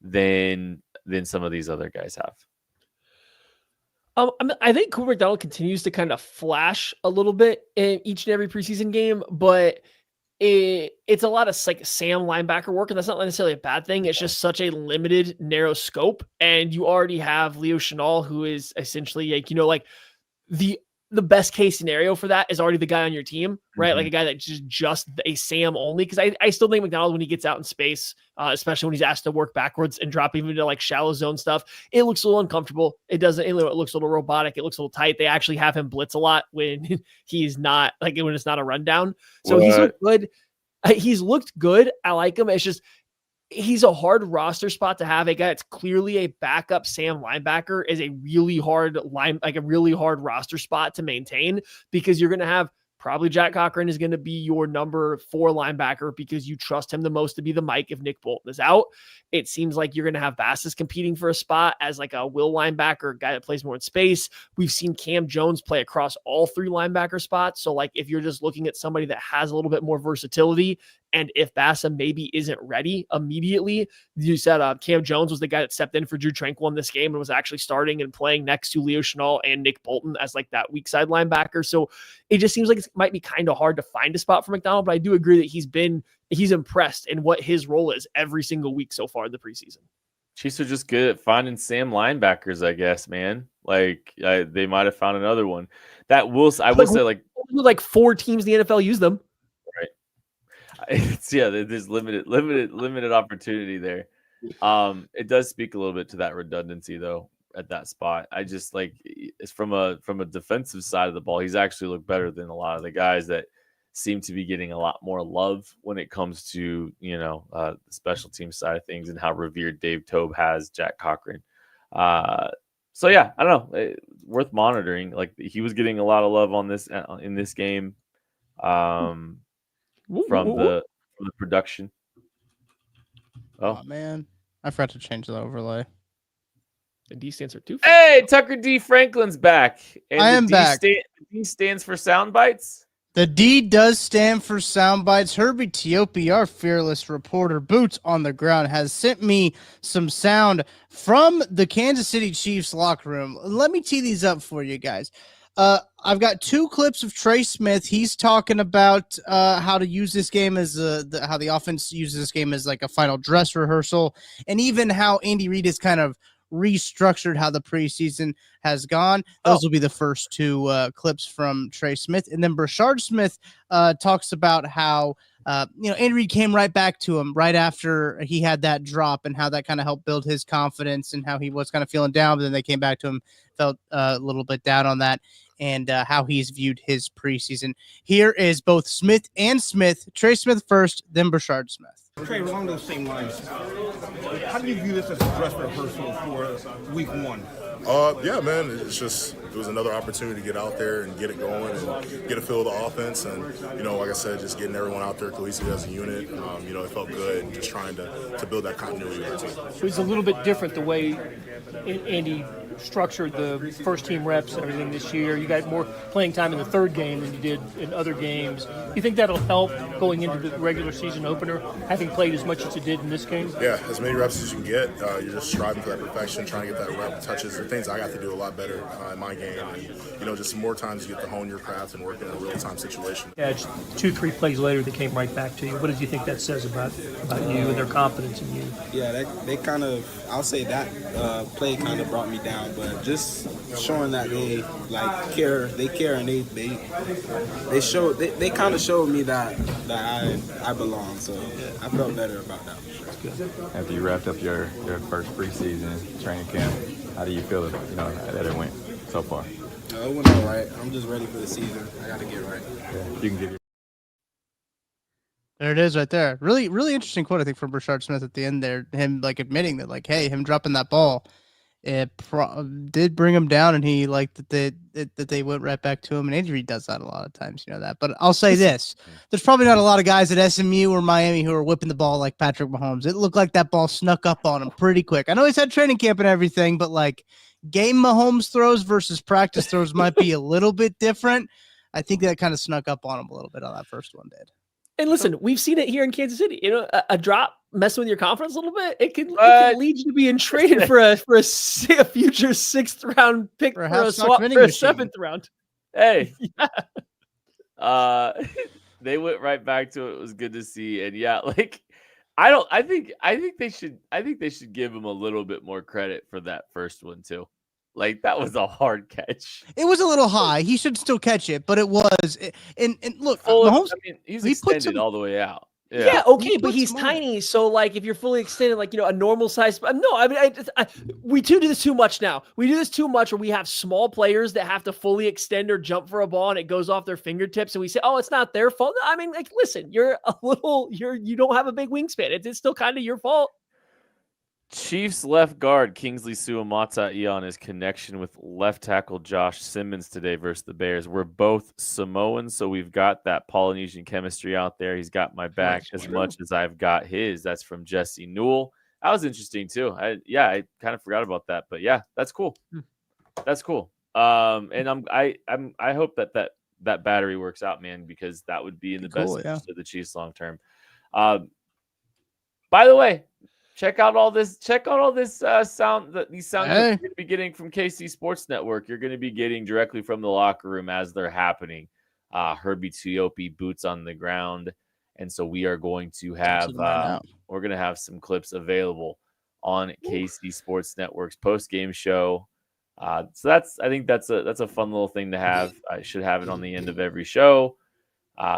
than some of these other guys have. I think Cooper McDonald continues to kind of flash a little bit in each and every preseason game, but it's a lot of like Sam linebacker work, and that's not necessarily a bad thing. It's just such a limited, narrow scope, and you already have Leo Chenal, who is essentially like the best case scenario for that is already the guy on your team, right? Mm-hmm. Like a guy that's just a Sam only. Because I still think McDonald, when he gets out in space, especially when he's asked to work backwards and drop even into like shallow zone stuff, it looks a little uncomfortable. It looks a little robotic. It looks a little tight. They actually have him blitz a lot when he's not, like when it's not a rundown. So he's looked good. He's looked good. I like him. It's just, he's a hard roster spot to have. A guy that's clearly a backup Sam linebacker is a really hard roster spot to maintain, because you're going to have probably Jack Cochran is going to be your number 4 linebacker because you trust him the most to be the Mike if Nick Bolton is out. It seems like you're going to have Bassis competing for a spot as like a will linebacker, a guy that plays more in space. We've seen Cam Jones play across all 3 linebacker spots. So like if you're just looking at somebody that has a little bit more versatility, and if Bassa maybe isn't ready immediately, you said Cam Jones was the guy that stepped in for Drew Tranquil in this game and was actually starting and playing next to Leo Chenal and Nick Bolton as like that weak side linebacker. So it just seems like it might be kind of hard to find a spot for McDonald, but I do agree that he's impressed in what his role is every single week so far in the preseason. Chiefs are just good at finding Sam linebackers, I guess, man. Like they might have found another one. I will say like 4 teams in the NFL use them. Right. There's limited opportunity there. It does speak a little bit to that redundancy though at that spot. I just like it's from a defensive side of the ball, he's actually looked better than a lot of the guys that seem to be getting a lot more love when it comes to the special team side of things and how revered Dave Toub has Jack Cochran. So yeah, I don't know, it's worth monitoring. Like he was getting a lot of love on this in this game. From the production. Oh man, I forgot to change the overlay. The D stands for 2. Hey, Tucker D. Franklin's back. And I am back. D stands for sound bites. The D does stand for soundbites. Herbie Teope, our fearless reporter, boots on the ground, has sent me some sound from the Kansas City Chiefs locker room. Let me tee these up for you guys. I've got 2 clips of Trey Smith. He's talking about how to use this game as how the offense uses this game as like a final dress rehearsal, and even how Andy Reid has kind of restructured how the preseason has gone. Those will be the first 2 clips from Trey Smith. And then Brashard Smith talks about how Andy Reid came right back to him right after he had that drop, and how that kind of helped build his confidence, and how he was kind of feeling down, but then they came back to him, felt a little bit down on that, and how he's viewed his preseason. Here is both Smith and Smith. Trey Smith first, then Brashard Smith. Trey, along those same lines, how do you view this as a dress rehearsal for week 1? Yeah, man, it was another opportunity to get out there and get it going and get a feel of the offense. And, like I said, just getting everyone out there cohesive as a unit, it felt good, and just trying to build that continuity with the team. It was a little bit different the way Andy structured the first team reps and everything this year. You got more playing time in the third game than you did in other games. You think that'll help going into the regular season opener, having played as much as you did in this game? Yeah, as many reps as you can get. You're just striving for that perfection, trying to get that rep touches. The things I got to do a lot better in my game. And, just more times you get to hone your craft and work in a real-time situation. Yeah, just 2-3 plays later, they came right back to you. What did you think that says about you and their confidence in you? Yeah, they kind of, I'll say that play kind of brought me down, but just showing that they care, and they kind of showed me that I belong. So I felt better about that. After you wrapped up your first preseason training camp, how do you feel that it went so far? It went all right. I'm just ready for the season. I got to get right. Yeah, you can give your. There it is right there. Really, really interesting quote, I think, from Brashard Smith at the end there. Him admitting that, hey, him dropping that ball, it did bring him down, and he liked that they went right back to him. And Andy Reid does that a lot of times, that. But I'll say this: there's probably not a lot of guys at SMU or Miami who are whipping the ball like Patrick Mahomes. It looked like that ball snuck up on him pretty quick. I know he's had training camp and everything, but game Mahomes throws versus practice throws might be a little bit different. I think that kind of snuck up on him a little bit on that first one, did. And listen, we've seen it here in Kansas City. A drop messing with your confidence a little bit, it can lead you to being traded for a future 6th round pick for a swap for a 7th round. Hey, they went right back to it. It was good to see, and yeah, I think they should give him a little bit more credit for that first one too. That was a hard catch. It was a little high. He should still catch it, but it was. And look, Mahomes, he's extended all the way out. Yeah, okay, but he's tiny. So, if you're fully extended, a normal size. No, we do this too much now. We do this too much where we have small players that have to fully extend or jump for a ball and it goes off their fingertips, and we say, "Oh, it's not their fault." Listen, you don't have a big wingspan. It's still kind of your fault. Chiefs left guard Kingsley Suamata'i on his connection with left tackle Josh Simmons today versus the Bears. We're both Samoans, so we've got that Polynesian chemistry out there. He's got my back as much as I've got his. That's from Jesse Newell. That was interesting too. I kind of forgot about that, but yeah, that's cool. That's cool. And I hope that battery works out, man, because that would be in the best interest of the Chiefs long term. By the way, check out all this sound that these sounds that you're going to be getting from KC Sports Network. You're going to be getting directly from the locker room as they're happening. Herbie Teope, boots on the ground. And so we are going to have we're going to have some clips available on KC Sports Network's post-game show. So I think that's a fun little thing to have. I should have it on the end of every show.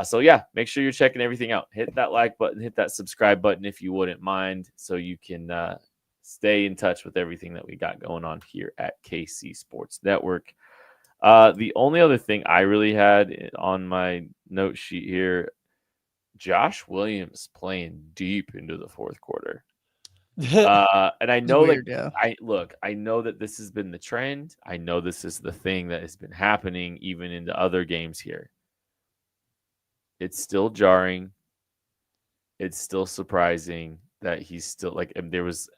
So yeah, make sure you're checking everything out. Hit that like button, hit that subscribe button if you wouldn't mind, so you can stay in touch with everything that we got going on here at KC Sports Network. The only other thing I really had on my note sheet here, Josh Williams playing deep into the fourth quarter. And I know I know that this has been the trend. I know this is the thing that has been happening even into other games here. It's still jarring. It's still surprising that he's still there was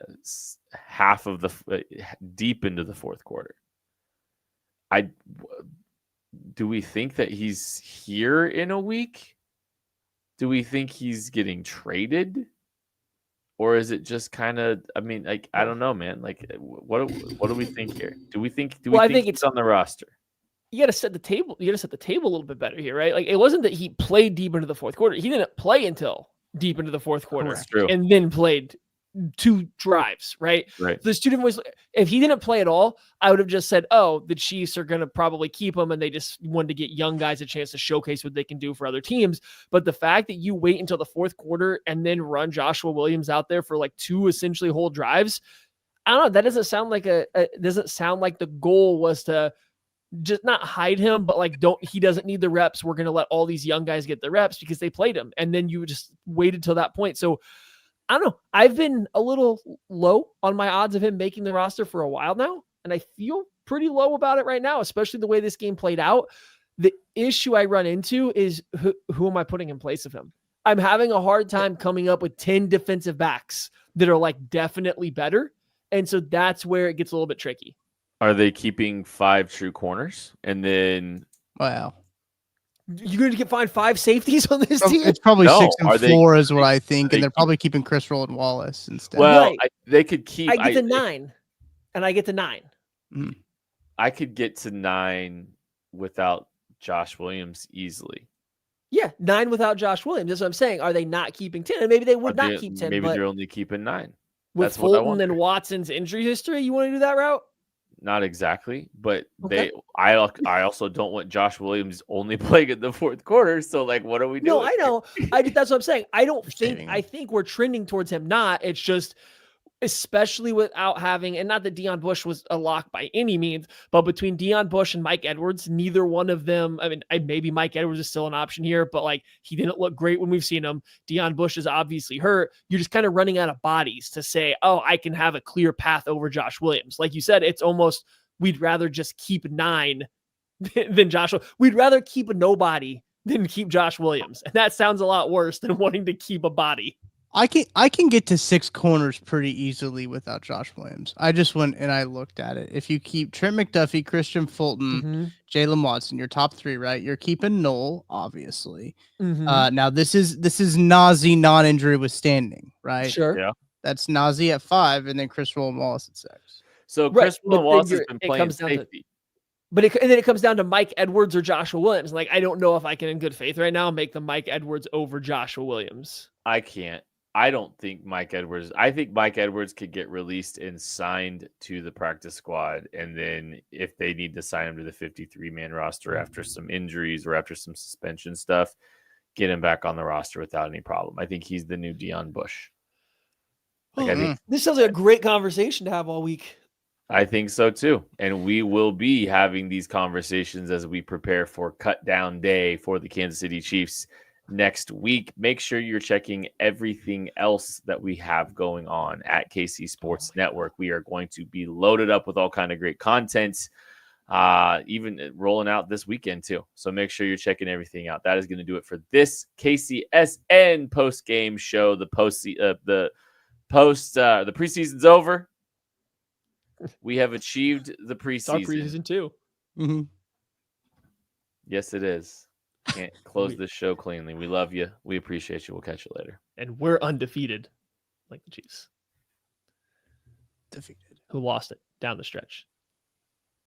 half of the deep into the fourth quarter. do we think that he's here in a week? Do we think he's getting traded? Or is it just kind of, I mean, like, I don't know, man. Like, what do we think here? Do we think I think he's it's on the roster? You got to set the table. You got to set the table a little bit better here, right? Like, it wasn't that he played deep into the fourth quarter. He didn't play until deep into the fourth quarter, That's true. and then played 2 drives, right? Right. The student was, if he didn't play at all, I would have just said, oh, the Chiefs are going to probably keep him, and they just wanted to get young guys a chance to showcase what they can do for other teams. But the fact that you wait until the fourth quarter and then run Joshua Williams out there for like 2 essentially whole drives, I don't know. That doesn't sound like doesn't sound like the goal was to just not hide him, but like, he doesn't need the reps. We're going to let all these young guys get the reps because they played him. And then you just waited till that point. So I don't know. I've been a little low on my odds of him making the roster for a while now. And I feel pretty low about it right now, especially the way this game played out. The issue I run into is who am I putting in place of him? I'm having a hard time coming up with 10 defensive backs that are like definitely better. And so that's where it gets a little bit tricky. Are they keeping 5 true corners? And then Wow. You're going to find 5 safeties on this team? It's probably No. 6 and Are 4 they- is what I think, they and they're keep- probably keeping Chris Roll and Wallace instead. well, Right. they could keep. I get to 9, and I get to 9. I could get to 9 without Josh Williams easily. Yeah, 9 without Josh Williams. That's what I'm saying. Are they not keeping 10? And maybe they would not keep 10. Maybe but they're only keeping 9. with That's what I Fulton wonder. and Watson's injury history, you want to do that route? Not exactly, but Okay. I also don't want Josh Williams only playing in the fourth quarter. So, like, what are we doing? No, I know. That's what I'm saying. I don't think. saving him. I think we're trending towards him. Not. It's just, especially without having, and not that Deion Bush was a lock by any means, but between Deion Bush and Mike Edwards, neither one of them. I mean, maybe Mike Edwards is still an option here, but like, he didn't look great when we've seen him. Deion Bush is obviously hurt. You're just kind of running out of bodies to say, oh, I can have a clear path over Josh Williams. Like you said, it's almost, we'd rather just keep 9 than Joshua. We'd rather keep a nobody than keep Josh Williams. And that sounds a lot worse than wanting to keep a body. I can get to 6 corners pretty easily without Josh Williams. I just went and I looked at it. If you keep Trent McDuffie, Christian Fulton, Jalen Watson, your top 3, right? You're keeping Knoll, obviously. Now this is Nazi non-injury withstanding, right? Sure. Yeah. That's Nazi at 5, and then Chris Roll and Wallace at 6. So Right, Chris but then Wallace has you're- been it playing comes down to- safety. But and then it comes down to Mike Edwards or Joshua Williams. Like, I don't know if I can, in good faith right now, make the Mike Edwards over Joshua Williams. I can't. I don't think Mike Edwards. I think Mike Edwards could get released and signed to the practice squad, and then if they need to sign him to the 53-man roster after some injuries or after some suspension stuff, get him back on the roster without any problem. I think he's the new Deion Bush. Like, I think This sounds like a great conversation to have all week. I think so too. And we will be having these conversations as we prepare for cut down day for the Kansas City Chiefs next week. Make sure you're checking everything else that we have going on at KC Sports Network. We are going to be loaded up with all kind of great content, even rolling out this weekend too. So make sure you're checking everything out. That is going to do it for this KCSN post game show. The preseason's over. We have achieved the It's our preseason. preseason too. Yes, it is. Can't close this show cleanly. We love you. We appreciate you. We'll catch you later. And we're undefeated, like the Chiefs, Defeated. who lost it down the stretch.